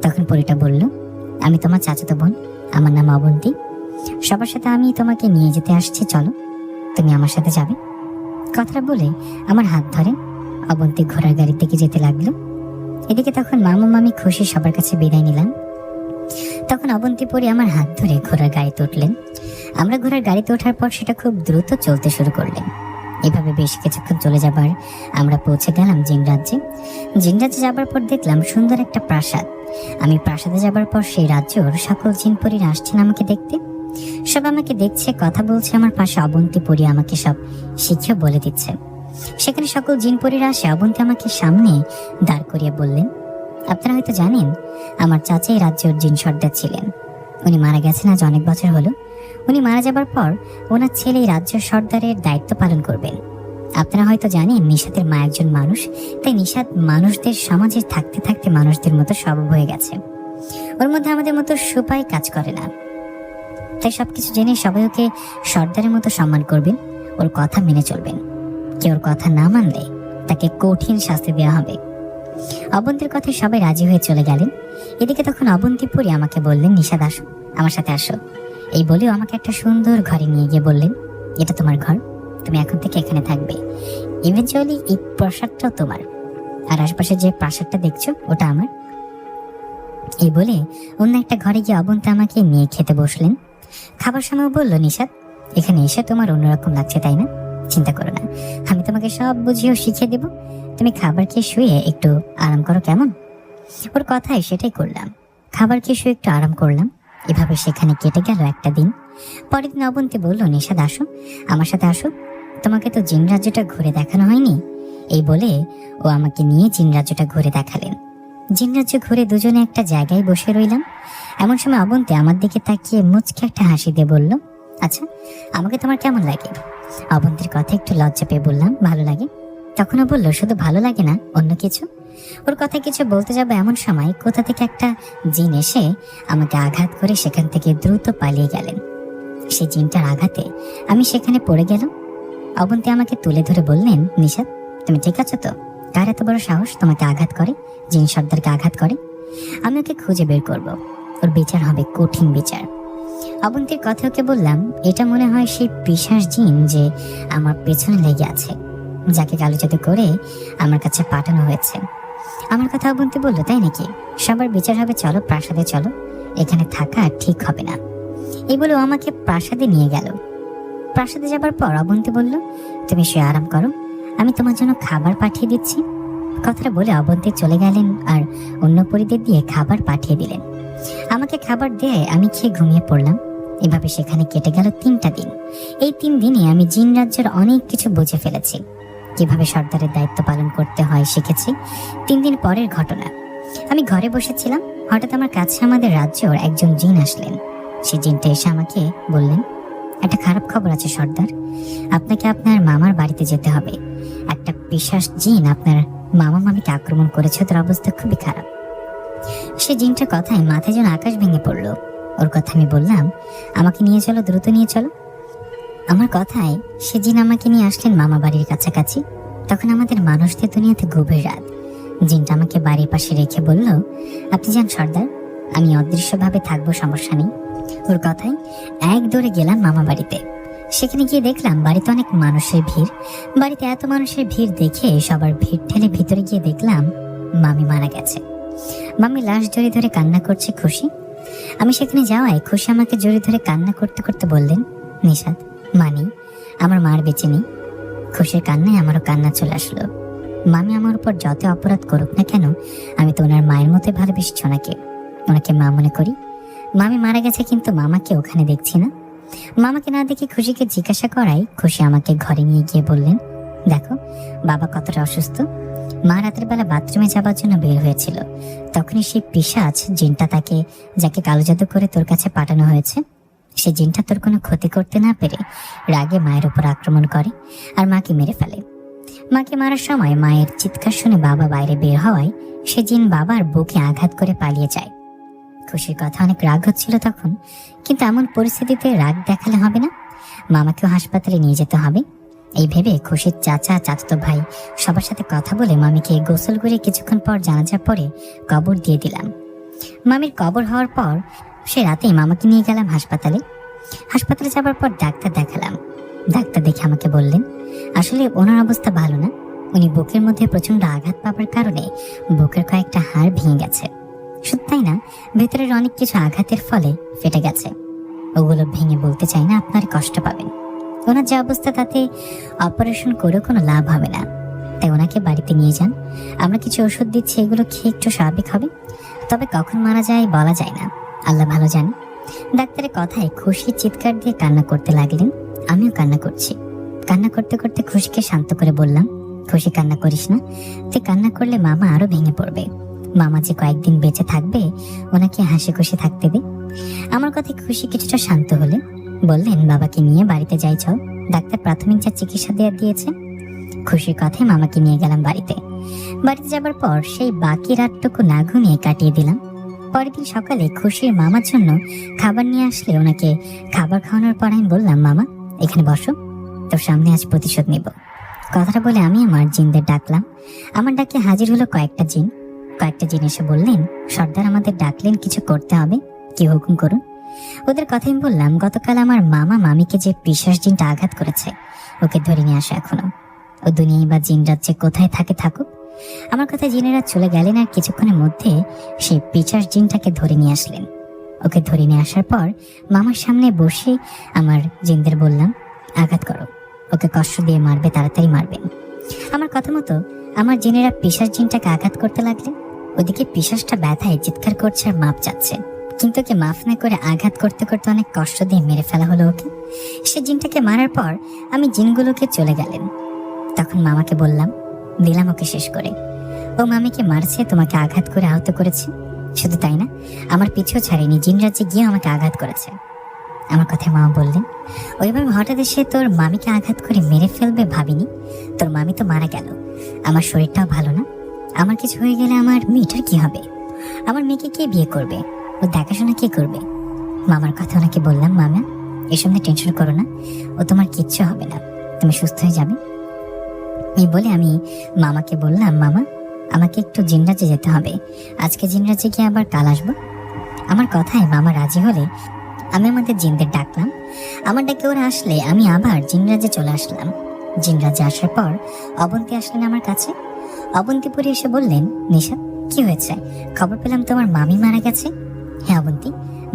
তখন পরীটা বলল, আমি তোমার চাচাতো বোন, আমার নাম অবন্তী। সবার সাথে আমি তোমাকে নিয়ে যেতে আসছি, চলো, তুমি আমার সাথে যাবে। কথাটা বলে আমার হাত ধরে অবন্তী ঘোড়ার গাড়ির দিকে যেতে লাগলো। এদিকে তখন মামা মামি খুশি সবার কাছে বিদায় নিলাম। তখন অবন্তী পরী আমার হাত ধরে ঘোড়ার গাড়িতে উঠলেন। আমরা ঘোড়ার গাড়িতে ওঠার পর সেটা খুব দ্রুত চলতে শুরু করলেন। এভাবে বেশ কিছুক্ষণ চলে যাবার আমরা পৌঁছে গেলাম জিন রাজ্যে। জিন রাজ্যে যাবার পর দেখলাম সুন্দর একটা প্রাসাদ। আমি প্রাসাদে যাবার পর সেই রাজ্যর সকল জিন পরীরা আসছেন আমাকে দেখতে। সব আমাকে দেখছে, কথা বলছে। আমার পাশে অবন্তী পরী আমাকে সব শিখিয়ে বলে দিচ্ছে। সেখানে সকল জিন পরীরা আসে। অবন্তী আমাকে সামনে দাঁড় করিয়ে বললেন, আপনারা হয়তো জানেন আমার চাচা এই রাজ্যের জিন সর্দার ছিলেন। উনি মারা গেছেন আজ অনেক বছর হলো। উনি মারা যাবার পর ওনার ছেলে এই রাজ্যের সর্দারের দায়িত্ব পালন করবেন। আপনারা হয়তো জানেন নিশাতের মা একজন মানুষ, তাই নিশাত মানুষদের সমাজে থাকতে থাকতে মানুষদের মতো স্বভাব হয়ে গেছে। ওর মধ্যে আমাদের মতো সুপায় কাজ করে না। তাই সবকিছু জেনে সবাই ওকে সর্দারের মতো সম্মান করবেন, ওর কথা মেনে চলবেন। কেউ ওর কথা না মানলে তাকে কঠিন শাস্তি দেওয়া হবে। অবন্তীর কথায় সবাই রাজি হয়ে চলে গেলেন। এদিকে তখন অবন্তীপুরী আমাকে বললেন, নিশাত আসো, আমার সাথে আসো। এই বলেও আমাকে একটা সুন্দর ঘরে নিয়ে গিয়ে বললেন, এটা তোমার ঘর, তুমি এখন থেকে এখানে থাকবে। ইভেনচুয়ালি এই প্রাসাদটাও তোমার, আর আশপাশে যে প্রাসাদটা দেখছো ওটা আমার। এই বলে অন্য একটা ঘরে গিয়ে অবন্তী আমাকে নিয়ে খেতে বসলেন। খাবার সময় বলল, নিশাত এখানে এসে তোমার অন্যরকম লাগছে তাই না? চিন্তা করো না, আমি তোমাকে সব বুঝিয়েও শিখিয়ে দেব। তুমি খাবার খেয়ে শুয়ে একটু আরাম করো, কেমন? ওর কথায় সেটাই করলাম। খাবার খেয়ে শুয়ে একটু আরাম করলাম। এভাবে সেখানে কেটে গেল একটা দিন। পরের দিন অবন্তী বলল, নিশাত আসো, আমার সাথে আসো, তোমাকে তো জিন রাজ্যটা ঘুরে দেখানো হয়নি। এই বলে ও আমাকে নিয়ে জিন রাজ্যটা ঘুরে দেখালেন। জিন রাজ্য ঘুরে দুজনে একটা জায়গায় বসে রইলাম। এমন সময় অবন্তী আমার দিকে তাকিয়ে মুচকে একটা হাসি দিয়ে বলল, আচ্ছা আমাকে তোমার কেমন লাগে? অবন্তীর কথা একটু লজ্জা পেয়ে বললাম, ভালো লাগে। তখনও বলল, শুধু ভালো লাগে না, অন্য কিছু? ওর কথা কিছু বলতে যাবো এমন সময় কোথা থেকে একটা জিন এসে আমাকে আঘাত করে সেখান থেকে দ্রুত পালিয়ে গেলেন। সেই জিনটার আঘাতে আমি সেখানে পড়ে গেলাম। অবন্তী আমাকে তুলে ধরে বললেন, নিশাত তুমি ঠিক আছো তো? কার এত বড় সাহস তোমাকে আঘাত করে, জিন সর্দারকে আঘাত করে? আমি ওকে খুঁজে বের করব, ওর বিচার হবে কঠিন বিচার। অবন্তীর কথা ওকে বললাম, এটা মনে হয় সেই পিশাচ জিন যে আমার পেছনে লেগে আছে, যাকে কালো জাদু করে আমার কাছে পাঠানো হয়েছে। আমার কথা অবন্তী বলল, তাই নাকি? সবার বিচার হবে, চলো প্রাসাদে চলো, এখানে থাকা ঠিক হবে না। এই বলে আমাকে প্রাসাদে নিয়ে গেল। প্রাসাদে যাবার পর অবন্তী বলল, তুমি শুয়ে আরাম করো, আমি তোমার জন্য খাবার পাঠিয়ে দিচ্ছি। কথাটা বলে অবন্তী চলে গেলেন আর অন্য পরিদের দিয়ে খাবার পাঠিয়ে দিলেন। আমাকে খাবার দিয়ে আমি খেয়ে ঘুমিয়ে পড়লাম। এভাবে সেখানে কেটে গেল 3টা দিন। এই 3 দিনে আমি জিন রাজ্যের অনেক কিছু বুঝে ফেলেছি, কিভাবে সর্দারের দায়িত্ব পালন করতে হয় শিখেছি। 3 দিন পরের ঘটনা, আমি ঘরে বসেছিলাম, হঠাৎ আমার কাছে আমাদের রাজ্যের একজন জিন আসলেন। সেই জিনটা এসে আমাকে বললেন, একটা খারাপ খবর আছে সর্দার, আপনাকে আপনার মামার বাড়িতে যেতে হবে। একটা পিশাচ জিন আপনার মামা মামিকে আক্রমণ করেছে, তার অবস্থা খুবই খারাপ। সে জিনটার কথায় মাথায় যেন আকাশ ভেঙে পড়লো। ওর কথা আমি বললাম, আমাকে নিয়ে চলো, দ্রুত নিয়ে চলো। আমার কথায় সে জিন আমাকে নিয়ে আসলেন মামা বাড়ির কাছাকাছি। তখন আমাদের মানুষদের দুনিয়াতে গভীর রাত। জিনটা আমাকে বাড়ির পাশে রেখে বলল, আপনি যান সর্দার, আমি অদৃশ্যভাবে থাকবো, সমস্যা নেই। ওর কথায় এক দৌড়ে গেলাম মামা বাড়িতে। সেখানে গিয়ে দেখলাম বাড়িতে অনেক মানুষের ভিড়। বাড়িতে এত মানুষের ভিড় দেখে সবার ভিড় ঠেলে ভিতরে গিয়ে দেখলাম মামি মারা গেছে। মামি লাশ জড়িয়ে ধরে কান্না করছে খুশি। আমি সেখানে যাওয়ায় খুশি আমাকে জড়িয়ে ধরে কান্না করতে করতে বললেন, নিশাত মানি, আমার মার বেঁচে নেই। খুশির কান্নায় আমারও কান্না চলে আসলো। মামি আমার উপর যত অপরাধ করুক না কেন, আমি তো ওনার মায়ের মতো ভালোবেসেছি ওনাকে মা মনে করি। মামি মারা গেছে কিন্তু মামাকে ওখানে দেখছি না। মামাকে না দেখে খুশিকে জিজ্ঞাসা করাই খুশি আমাকে ঘরে নিয়ে গিয়ে বললেন, দেখো বাবা কতটা অসুস্থ। মা রাতের বেলা বাথরুমে যাবার জন্য বের হয়েছিল, তখনই সেই পিশাচ জিনটা যাকে কালো জাদু করে তোর কাছে পাঠানো হয়েছে, সে জিনটা তোর কোনো ক্ষতি করতে না পেরে রাগে মায়ের উপর আক্রমণ করে আর মাকে মেরে ফেলে। মাকে মারার সময় মায়ের চিৎকার শুনে বাবা বাইরে বের হওয়ায় সে জিন বাবার বুকে আঘাত করে পালিয়ে যায়। খুশির কথা অনেক রাগ হচ্ছিল তখন, কিন্তু এমন পরিস্থিতিতে রাগ দেখালে হবে না, মামাকেও হাসপাতালে নিয়ে যেতে হবে। এই ভেবে খুশির চাচা, চাচাতো ভাই সবার সাথে কথা বলে মামিকে গোসল করে কিছুক্ষণ পর জানাজা পরে কবর দিয়ে দিলাম। মামির কবর হওয়ার পর সে রাতেই মামাকে নিয়ে গেলাম হাসপাতালে। হাসপাতালে যাবার পর ডাক্তার দেখালাম। ডাক্তার দেখে আমাকে বললেন, আসলে ওনার অবস্থা ভালো না, উনি বুকের মধ্যে প্রচন্ড আঘাত পাবার কারণে বুকের কয়েকটা হাড় ভেঙে গেছে। শুধু তাই না, ভেতরের অনেক কিছু আঘাতের ফলে ফেটে গেছে। ওগুলো ভেঙে বলতে চাই না, আপনার কষ্ট পাবেন। ওনার যে অবস্থা তাতে অপারেশন করে কোনো লাভ হবে না, তাই ওনাকে বাড়িতে নিয়ে যান। আমরা কিছু ওষুধ দিচ্ছি, এগুলো খেয়ে একটু স্বাভাবিক হবে। তবে কখন মারা যায় বলা যায় না, আল্লাহ ভালো জানে। ডাক্তারের কথায় খুশি চিৎকার দিয়ে কান্না করতে লাগলেন। আমিও কান্না করছি। কান্না করতে করতে খুশিকে শান্ত করে বললাম, খুশি কান্না করিস না, তুই কান্না করলে মামা আরো ভেঙে পড়বে। মামা যে কয়েকদিন বেঁচে থাকবে, ওনাকে হাসি খুশি থাকতে দে। আমার কথায় খুশি কিছুটা শান্ত হলে বললেন, বাবাকে নিয়ে বাড়িতে যাই চল, ডাক্তার প্রাথমিক যা চিকিৎসা দিয়েছে খুশির কথায় মামাকে নিয়ে গেলাম বাড়িতে যাবার পর সেই বাকি রাতটুকু না ঘুমিয়ে কাটিয়ে দিলাম। পরের দিন সকালে খুশির মামার জন্য খাবার নিয়ে আসলে ওনাকে খাবার খাওয়ানোর পর আমি বললাম, মামা এখানে বসো, তোর সামনে আজ প্রতিশোধ নিব। কথাটা বলে আমি আমার জিনদের ডাকলাম। আমার ডাকে হাজির হলো কয়েকটা জিন এসে বললেন, সর্দার আমাদের ডাকলেন, কিছু করতে হবে, কি হুকুম করুন। ওদের কথা আমি বললাম, গতকাল আমার মামা মামিকে যে পিশাচ জিনটা আঘাত করেছে ওকে ধরে নিয়ে আসে এখনো। ও দুনিয়ায় বা জিন রাজ্যে কোথায় থাকে থাকুক। আমার কথা জিনেরা চলে গেলেন আর কিছুক্ষণের মধ্যে সেই পিশাচ জিনটাকে ধরে নিয়ে আসলেন। ওকে ধরে নিয়ে আসার পর মামার সামনে বসে আমার জিনদের বললাম, আঘাত করো, ওকে কষ্ট দিয়ে মারবে, তাড়াতাড়ি মারবেন। আমার কথা মতো আমার জিনেরা পিশাচ জিনটাকে আঘাত করতে লাগলেন। ওদিকে পিশাচটা ব্যথায় চিৎকার করছে আর মাপ চাচ্ছে, কিন্তু ওকে মাফ না করে আঘাত করতে করতে অনেক কষ্ট দিয়ে মেরে ফেলা হলো ওকে। সে জিনটাকে মারার পর আমি জিনগুলোকে চলে গেলেন। তখন মামাকে বললাম, দিলাম ওকে শেষ করে। ও মামিকে মারছে, তোমাকে আঘাত করে আহত করেছে, শুধু তাই না আমার পিছু ছাড়েনি, জিন রাজ্যে গিয়ে আমাকে আঘাত করেছে। আমার কথায় মামা বললেন, ওইভাবে হঠাৎ এসে তোর মামিকে আঘাত করে মেরে ফেলবে ভাবিনি। তোর মামি তো মারা গেল, আমার শরীরটাও ভালো না, আমার কিছু হয়ে গেলে আমার মেয়েটার কি হবে? আমার মেয়েকে কে বিয়ে করবে? ও দেখাশোনা কে করবে? মামার কথা ওনাকে বললাম, মামা এসব নিয়ে টেনশন করো না, ও তোমার কিচ্ছু হবে না, তুমি সুস্থ হয়ে যাবে। এই বলে আমি মামাকে বললাম, মামা আমাকে একটু জিনরাজ্যে যেতে হবে, আজকে জিনরাজ্যে গিয়ে আবার কাল আসবো। আমার কথায় মামা রাজি হলে আমি আমাদের জিনদের ডাকলাম। আমার ডাকে ওরা আসলে আমি আবার জিনরাজ্যে চলে আসলাম। জিনরাজ্যে আসার পর অবন্তী আসলেন আমার কাছে। অবন্তীপুরে এসে বললেন, নিশা কি হয়েছে? খবর পেলাম তোমার মামি মারা গেছে। হ্যাঁ অবন্তী,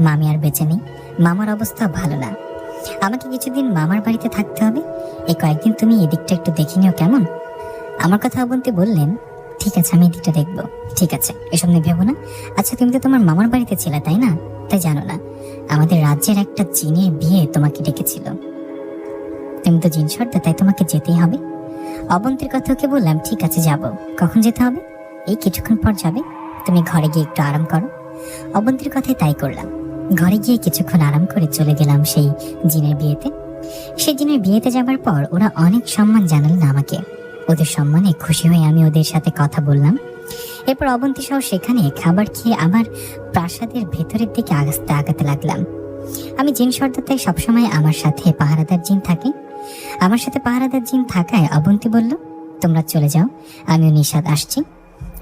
মামি আর বেঁচে নেই, মামার অবস্থা ভালো না, আমাকে কিছুদিন মামার বাড়িতে থাকতে হবে, এই কয়েকদিন তুমি এদিকটা একটু দেখে নিও কেমন? আমার কথা অবন্তী বললেন, ঠিক আছে আমি এদিকটা দেখবো। ঠিক আছে, এসব নিয়ে ভেবো না। আচ্ছা তুমি তো তোমার মামার বাড়িতে ছিলে তাই না? তাই জানো না আমাদের রাজ্যের একটা জিনের বিয়ে তোমাকে ডেকেছিল, তুমি তো জিন সর্দার, তাই তোমাকে যেতেই হবে। অবন্তীর কথা ওকে বললাম, ঠিক আছে যাব। কখন যেতে হবে? এই কিছুক্ষণ পর যাবে, তুমি ঘরে গিয়ে একটু আরাম করো। অবন্তীর কথাই তাই করলাম। ঘরে গিয়ে কিছুক্ষণ আরাম করে চলে গেলাম সেই জিনের বিয়েতে। সেই জিনের বিয়েতে যাবার পর ওরা অনেক সম্মান জানালেন আমাকে। ওদের সম্মানে খুশি হয়ে আমি ওদের সাথে কথা বললাম। এরপর অবন্তী সহ সেখানে খাবার খেয়ে আবার প্রাসাদের ভেতরের দিকে আগাতে লাগলাম। আমি জিন সর্দার, তাই সবসময় আমার সাথে পাহারাদার জিন থাকে। আমার সাথে পাহারাদার জিন থাকায় অবন্তী বলল, তোমরা চলে যাও, আমিও নিশাদ আসছি।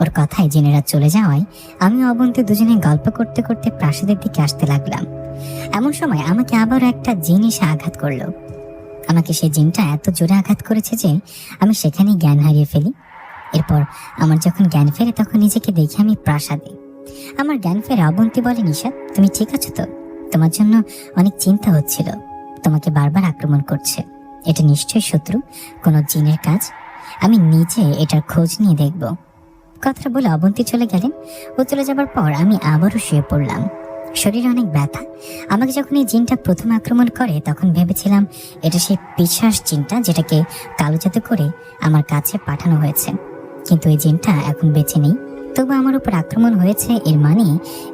ওর কথায় জিনেরা চলে যাওয়ায় আমি অবন্তী দুজনে গল্প করতে করতে প্রাসাদের দিকে আসতে লাগলাম। এমন সময় আমাকে আবারও একটা জিন এসে আঘাত করলো। আমাকে সেই জিনটা এত জোরে আঘাত করেছে যে আমি সেখানেই জ্ঞান হারিয়ে ফেলি। এরপর আমার যখন জ্ঞান ফেরে তখন নিজেকে দেখি আমি প্রাসাদে। আমার জ্ঞান ফেরে অবন্তী বলে, নিশাদ তুমি ঠিক আছো তো? তোমার জন্য অনেক চিন্তা হচ্ছিল, তোমাকে বারবার আক্রমণ করছে, এটা নিশ্চয়ই শত্রু, কোনো জিনের কাজ, আমি নিজে এটার খোঁজ নিয়ে দেখব। কথাটা বলে অবন্তী চলে গেলেন। ও চলে যাবার পর আমি আবারও শুয়ে পড়লাম। শরীরে অনেক ব্যথা। আমাকে যখন এই জিনটা প্রথম আক্রমণ করে তখন ভেবেছিলাম এটা সেই পিশাচ জিনটা যেটাকে কালো জাদু করে আমার কাছে পাঠানো হয়েছে, কিন্তু এই জিনটা এখন বেঁচে নেই। তবু আমার উপর আক্রমণ হয়েছে, এর মানে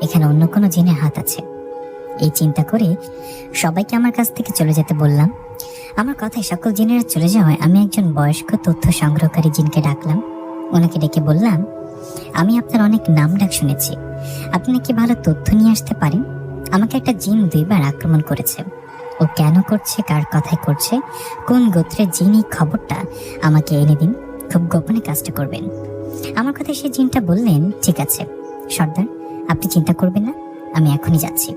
এখানে অন্য কোনো জিনের হাত আছে। এই চিন্তা করে সবাইকে আমার কাছ থেকে চলে যেতে বললাম। আমার কথায় সকল জিনেরা চলে যাওয়ায় আমি একজন বয়স্ক তথ্য সংগ্রহকারী জিনকে ডাকলাম। ওনাকে ডেকে বললাম, আমি আপনার অনেক নাম ডাক শুনেছি, আপনি নাকি ভালো তথ্য নিয়ে আসতে পারেন। আমাকে একটা জিন 2 বার আক্রমণ করেছে, ও কেন করছে, কার কথায় করছে, কোন গোত্রের জিন, এই খবরটা আমাকে এনে দিন, খুব গোপনে কাজটা করবেন। আমার কথায় সেই জিনটা বললেন, ঠিক আছে সর্দার, আপনি চিন্তা করবেন না, আমি এখনই যাচ্ছি।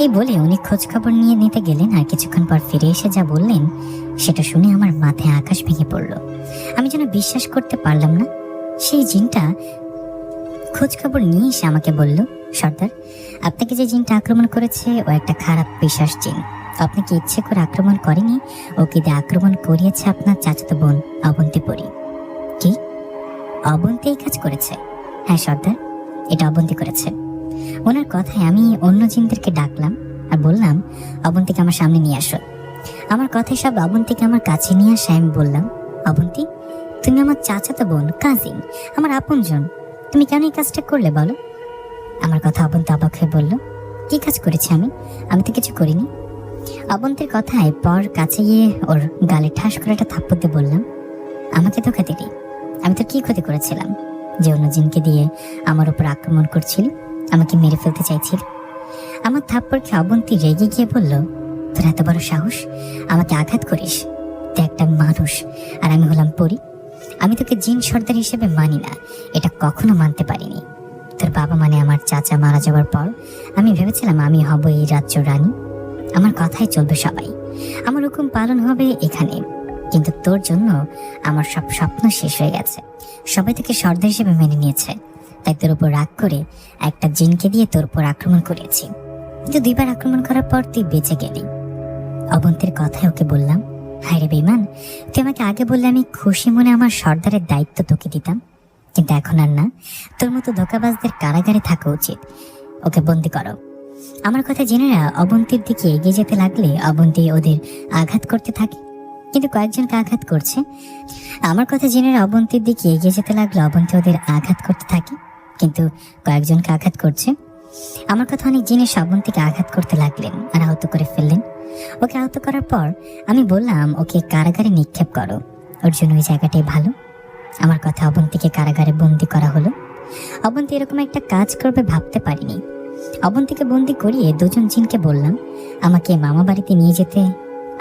এই বলে উনি খোঁজ খবর নিয়ে নিতে গেলেন। আর কিছুক্ষণ পর ফিরে এসে যা বললেন সেটা শুনে আমার মাথায় আকাশ ভেঙে পড়ল। আমি যেন বিশ্বাস করতে পারলাম না। সেই জিনটা খোঁজ খবর নিয়ে এসে আমাকে বলল, সর্দার আপনাকে যে জিনটা আক্রমণ করেছে ও একটা খারাপ পিশাচ জিন, আপনাকে ইচ্ছে করে আক্রমণ করেনি, ওকে দিয়ে আক্রমণ করিয়েছে আপনার চাচাতো বোন অবন্তীপুরী। কি, অবন্তী এই কাজ করেছে? হ্যাঁ সর্দার, এটা অবন্তী করেছে। ওনার কথায় আমি অন্য জিনদেরকে ডাকলাম আর বললাম, অবন্তীকে আমার সামনে নিয়ে আসো। আমার কথায় সব অবন্তীকে আমার কাছে নিয়ে আসে। আমি বললাম, অবন্তী তুমি আমার চাচাতো বোন, কাজিন, আমার আপনজন, তুমি কেন এই কাজটা করলে বলো? আমার কথা অবন্তী অবাক হয়ে বলল, কি কাজ করেছি আমি তো কিছু করিনি। অবন্তীর কথায় পর কাছে গিয়ে ওর গালে ঠাস করে একটা থাপ্পড় দিয়ে বললাম, আমাকে ধোঁকা দিলি? আমি তো কি ক্ষতি করেছিলাম যে অন্য জিনকে দিয়ে আমার উপর আক্রমণ করছিলি, আমাকে মেরে ফেলতে চাইছিলি? আমার থাপ্পড় খেয়ে অবন্তী রেগে গিয়ে বলল, তোর এত বড় সাহস আমাকে আঘাত করিস? তুই একটা মানুষ আর আমি হলাম পরী। আমি তোকে জিন সর্দার হিসেবে মানি না, এটা কখনো মানতে পারিনি। তোর বাবা মানে আমার চাচা মারা যাওয়ার পর আমি ভেবেছিলাম আমি হব এই রাজ্য রানী, আমার কথাই চলবে সবাই, আমার হুকুম পালন হবে এখানে। কিন্তু তোর জন্য আমার সব স্বপ্ন শেষ হয়ে গেছে। সবাই তোকে সর্দার হিসেবে মেনে নিয়েছে, তাই তোর উপর রাগ করে একটা জিনকে দিয়ে তোর উপর আক্রমণ করেছি। কিন্তু 2বার আক্রমণ করার পর তুই বেঁচে গেলি। অবন্তীর কথায় ওকে বললাম, হায় রে বেঈমান, তুই আমাকে আগে বললে আমি খুশি মনে আমার সর্দারের দায়িত্ব তোকে দিতাম, কিন্তু এখন আর না। তোর মতো ধোঁকাবাজদের কারাগারে থাকা উচিত, ওকে বন্দি করো। আমার কথা জেনেরা অবন্তীর দিকে এগিয়ে যেতে লাগলে অবন্তী ওদের আঘাত করতে থাকে, কিন্তু কয়েকজনকে আঘাত করছে। আমার কথা জেনেরা অবন্তীর দিকে এগিয়ে যেতে লাগলো, অবন্তী ওদের আঘাত করতে থাকে, কিন্তু কয়েকজনকে আঘাত করছে। আমার কথা অনেক জিনিস অবন্তীকে আঘাত করতে লাগলেন আর আহত করে ফেললেন। ওকে আহত করার পর আমি বললাম, ওকে কারাগারে নিক্ষেপ করো, ওর জন্য ওই জায়গাটাই ভালো। আমার কথা অবন্তীকে কারাগারে বন্দি করা হলো। অবন্তী এরকম একটা কাজ করবে ভাবতে পারিনি। অবন্তীকে বন্দি করিয়ে 2জন জিনকে বললাম আমাকে মামা বাড়িতে নিয়ে যেতে।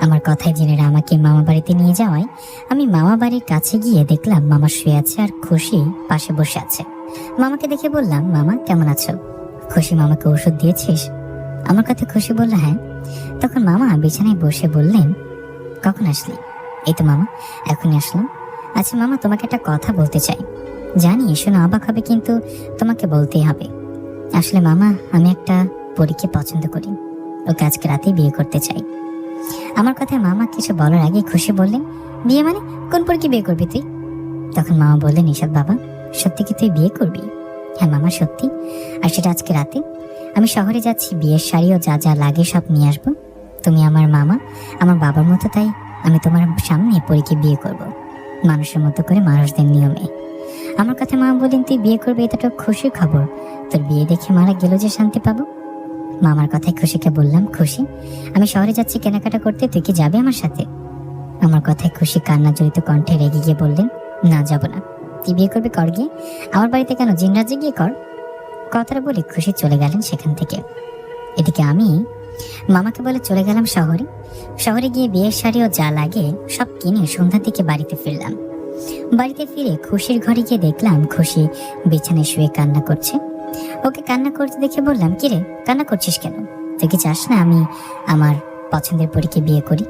আমার কথায় জেনেরা আমাকে মামা বাড়িতে নিয়ে যাওয়ায় আমি মামা বাড়ির কাছে গিয়ে দেখলাম মামা শুয়ে আছে আর খুশি পাশে বসে আছে। মামাকে দেখে বললাম, মামা কেমন আছো? খুশি, মামাকে ওষুধ দিয়েছিস? আমার কথা খুশি বলল, হ্যাঁ। তখন মামা বিছানায় বসে বললেন, কখন আসলি? এই তো মামা, এখনই আসলাম। আচ্ছা মামা, তোমাকে একটা কথা বলতে চাই। জানি শোনো অবাক হবে, কিন্তু তোমাকে বলতেই হবে। আসলে মামা, আমি একটা পরীকে পছন্দ করি, ওকে আজকে রাতেই বিয়ে করতে চাই। আমার কথায় মামা কিছু বলার আগে খুশি বললেন, বিয়ে মানে? কোন পরীকে বিয়ে করবি তুই? তখন মামা বললেন, নিশাদ বাবা, সত্যি কি তুই বিয়ে করবি? হ্যাঁ মামা, সত্যি। আর সেটা আজকে রাতে। আমি শহরে যাচ্ছি, বিয়ের শাড়িও যা যা লাগে সব নিয়ে আসবো। তুমি আমার মামা, আমার বাবার মতো, তাই আমি তোমার সামনে পরীকে বিয়ে করব, মানুষের মতো করে, মানুষদের নিয়মে। আমার কথা মা বলেন, তুই বিয়ে করবি, এটা তো খুশির খবর। তোর বিয়ে দেখে মারা গেল যে শান্তি পাবো। মামার কথায় খুশিকে বললাম, খুশি, আমি শহরে যাচ্ছি কেনাকাটা করতে, তুই কি যাবে আমার সাথে? আমার কথায় খুশি কান্না জড়িত কণ্ঠে রেগে গিয়ে বললেন, না যাব না। তুই বিয়ে করবি, কর গিয়ে। আমার বাড়িতে কেন, জিন রাজ্যে গিয়ে কর। কথাটা বলে খুশি চলে গেলেন সেখান থেকে। এদিকে আমি মামাকে বলে চলে গেলাম শহরে। শহরে গিয়ে বিয়ের শাড়িও যা লাগে সব কিনে সন্ধ্যার দিকে বাড়িতে ফিরলাম। বাড়িতে ফিরে খুশির ঘরে গিয়ে দেখলাম খুশি বিছানায় শুয়ে কান্না করছে। ওকে কান্না করতে দেখে বললাম, কিরে কান্না করছিস কেন? তুই কি চাস না আমি আমার পছন্দের পরীকে বিয়ে করি?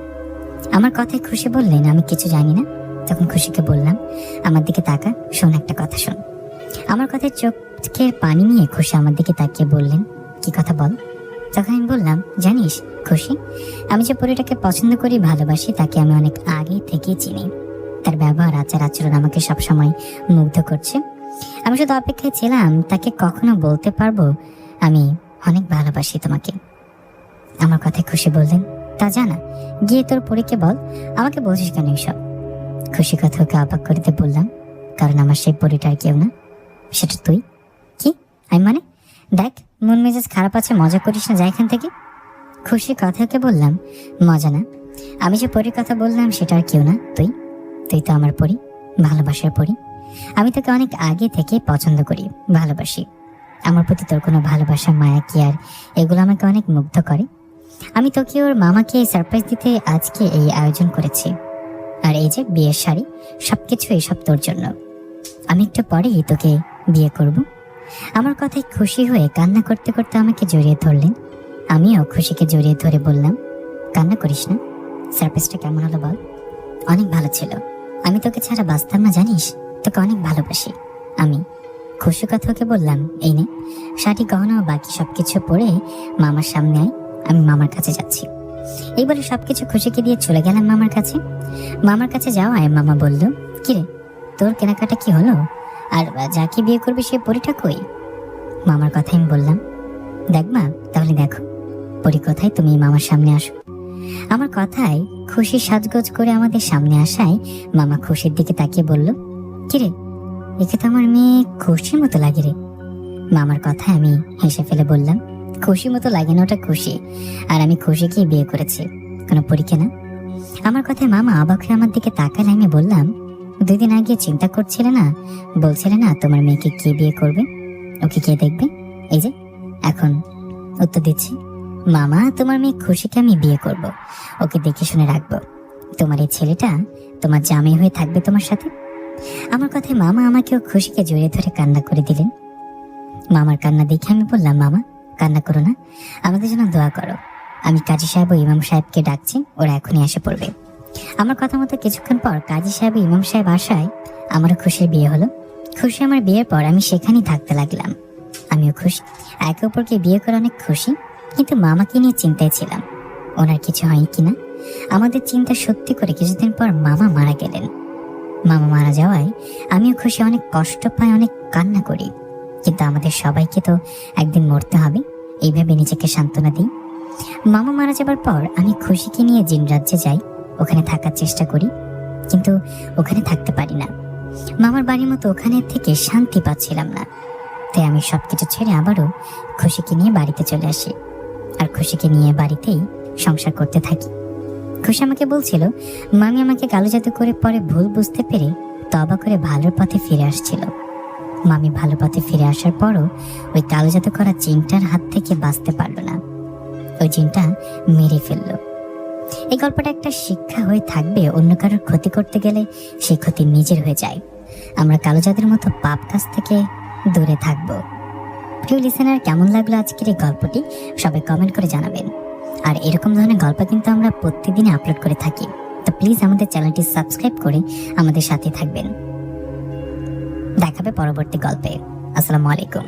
আমার কথায় খুশি বললেন, আমি কিছু জানি না। তখন খুশিকে বললাম, আমার দিকে তাকা, শোন একটা কথা শোন। আমার কথায় চোখের পানি নিয়ে খুশি আমার দিকে তাকিয়ে বললেন, কি কথা বল। তখন আমি বললাম, জানিস খুশি, আমি যে পরীটাকে পছন্দ করি, ভালোবাসি, তাকে আমি অনেক আগে থেকেই চিনি। তার ব্যবহার, আচার আচরণ আমাকে সবসময় মুগ্ধ করছে। আমি শুধু অপেক্ষায় ছিলাম তাকে কখনো বলতে পারবো আমি অনেক ভালোবাসি তোমাকে। আমার কথায় খুশি বললেন, তা জানা, গিয়ে তোর পরীকে বল। আমাকে বলছিস কেন এইসব? খুশি কথা ওকে অবাক করতে বললাম, কারণ আমার সেই পরীটার কেউ না, সেটা তুই। কি? আমি মানে? দেখ মন মেজাজ খারাপ আছে, মজা করিস না, যা এখান থেকে। খুশি কথাকে বললাম, মজা না, আমি যে পরীর কথা বললাম সেটা আর কেউ না, তুই। তুই তো আমার পরী, ভালোবাসার পরী। আমি তোকে অনেক আগে থেকে পছন্দ করি, ভালোবাসি। আমার প্রতি তোর কোনো ভালোবাসা, মায়া কি আর এগুলো আমাকে অনেক মুগ্ধ করে। আমি তোকে ওর মামাকে সারপ্রাইজ দিতে আজকে এই আয়োজন করেছি। আর এই যে বিয়ের শাড়ি, সবকিছু এইসব তোর জন্য। আমি একটু পরেই তোকে বিয়ে করব। আমার কথায় খুশি হয়ে কান্না করতে করতে আমাকে জড়িয়ে ধরলেন। আমিও খুশিকে জড়িয়ে ধরে বললাম, কান্না করিস না। সারপ্রাইজটা কেমন হলো বল? অনেক ভালো ছিল। আমি তোকে ছাড়া বাঁচতাম না, জানিস, তোকে অনেক ভালোবাসি আমি। খুশি কথা ওকে বললাম, এই নে শাড়ি, গহনা ও বাকি সবকিছু পরে মামার সামনে আয়, আমি মামার কাছে যাচ্ছি। এই বলে সবকিছু খুশিকে দিয়ে চলে গেলাম মামার কাছে। মামার কাছে যাওয়ায় মামা বলল, কিরে তোর কেনাকাটা কি হলো? আর যাকে বিয়ে করবি সে পরীটা কই? মামার কথাই আমি বললাম, দেখ মা, তাহলে দেখো পরী কোথায়, তুমি মামার সামনে আসো। আমার কথায় খুশি সাজগোজ করে আমাদের সামনে আসায় মামা খুশির দিকে তাকিয়ে বলল, কিরে একে তো আমার মেয়ে খুশির মতো লাগে রে। মামার কথায় আমি হেসে ফেলে বললাম, খুশি মতো লাগে না, ওটা খুশি, আর আমি খুশিকেই বিয়ে করেছি, কোনো পরীকে না। আমার কথায় মামা অবাক হয়ে আমার দিকে তাকালে আমি বললাম, 2 দিন আগে চিন্তা করছিলে না, বলছিলে না তোমার মেয়েকে কে বিয়ে করবে, ওকে কে দেখবে? এই যে এখন উত্তর দিচ্ছি, মামা তোমার মেয়ে খুশিকে আমি বিয়ে করব, ওকে দেখে শুনে রাখবো। তোমার এই ছেলেটা তোমার জামাই হয়ে থাকবে তোমার সাথে। আমার কথায় মামা আমাকেও খুশিকে জড়িয়ে ধরে কান্না করে দিলেন। মামার কান্না দেখে আমি বললাম, মামা কান্না করো না, আমাদের জন্য দোয়া করো। আমি কাজী সাহেব ও ইমাম সাহেবকে ডাকছি, ওরা এখনই এসে পড়বে। আমার কথা মতো কিছুক্ষণ পর কাজী সাহেব ও ইমাম সাহেব আসায় আমারও খুশির বিয়ে হলো। খুশি আমার বিয়ের পর আমি সেখানেই থাকতে লাগলাম। আমিও খুশি, একে অপরকে বিয়ে করে অনেক খুশি, কিন্তু মামাকে নিয়ে চিন্তায় ছিলাম, ওনার কিছু হয় কিনা। আমাদের চিন্তা সত্যি করে কিছুদিন পর মামা মারা গেলেন। মামা মারা যাওয়ায় আমিও খুশি অনেক কষ্ট পাই, অনেক কান্না করি, কিন্তু আমাদের সবাইকে তো একদিন মরতে হবে, এইভাবে নিজেকে সান্ত্বনা দিই। মামা মারা যাবার পর আমি খুশিকে নিয়ে জিন রাজ্যে যাই, ওখানে থাকার চেষ্টা করি, কিন্তু ওখানে থাকতে পারি না। মামার বাড়ির মতো ওখানে থেকে শান্তি পাচ্ছিলাম না, তাই আমি সবকিছু ছেড়ে আবারও খুশিকে নিয়ে বাড়িতে চলে আসি, আর খুশিকে নিয়ে বাড়িতেই সংসার করতে থাকি। খুশি আমাকে বলছিল মামি আমাকে কালো জাদু করে পরে ভুল বুঝতে পেরে তবা করে ভালোর পথে ফিরে আসছিল। মামি ভালো পথে ফিরে আসার পরও ওই কালো জাদু করা জিনটার হাত থেকে বাঁচতে পারলো না, ওই জিনটা মেরে ফেললো। এই গল্পটা একটা শিক্ষা হয়ে থাকবে, অন্য কারোর ক্ষতি করতে গেলে সেই ক্ষতি নিজের হয়ে যায়। আমরা কালো জাদুর মতো পাপ কাজ থেকে দূরে থাকবো। প্রিয় লিসেনার, কেমন লাগলো আজকের এই গল্পটি সবাই কমেন্ট করে জানাবেন। আর এরকম ধরনের গল্প কিন্তু আমরা প্রতিদিন আপলোড করে থাকি, তো প্লিজ আমাদের চ্যানেলটি সাবস্ক্রাইব করে আমাদের সাথে থাকবেন। দেখাবে পরবর্তী গল্পে। আসসালামু আলাইকুম।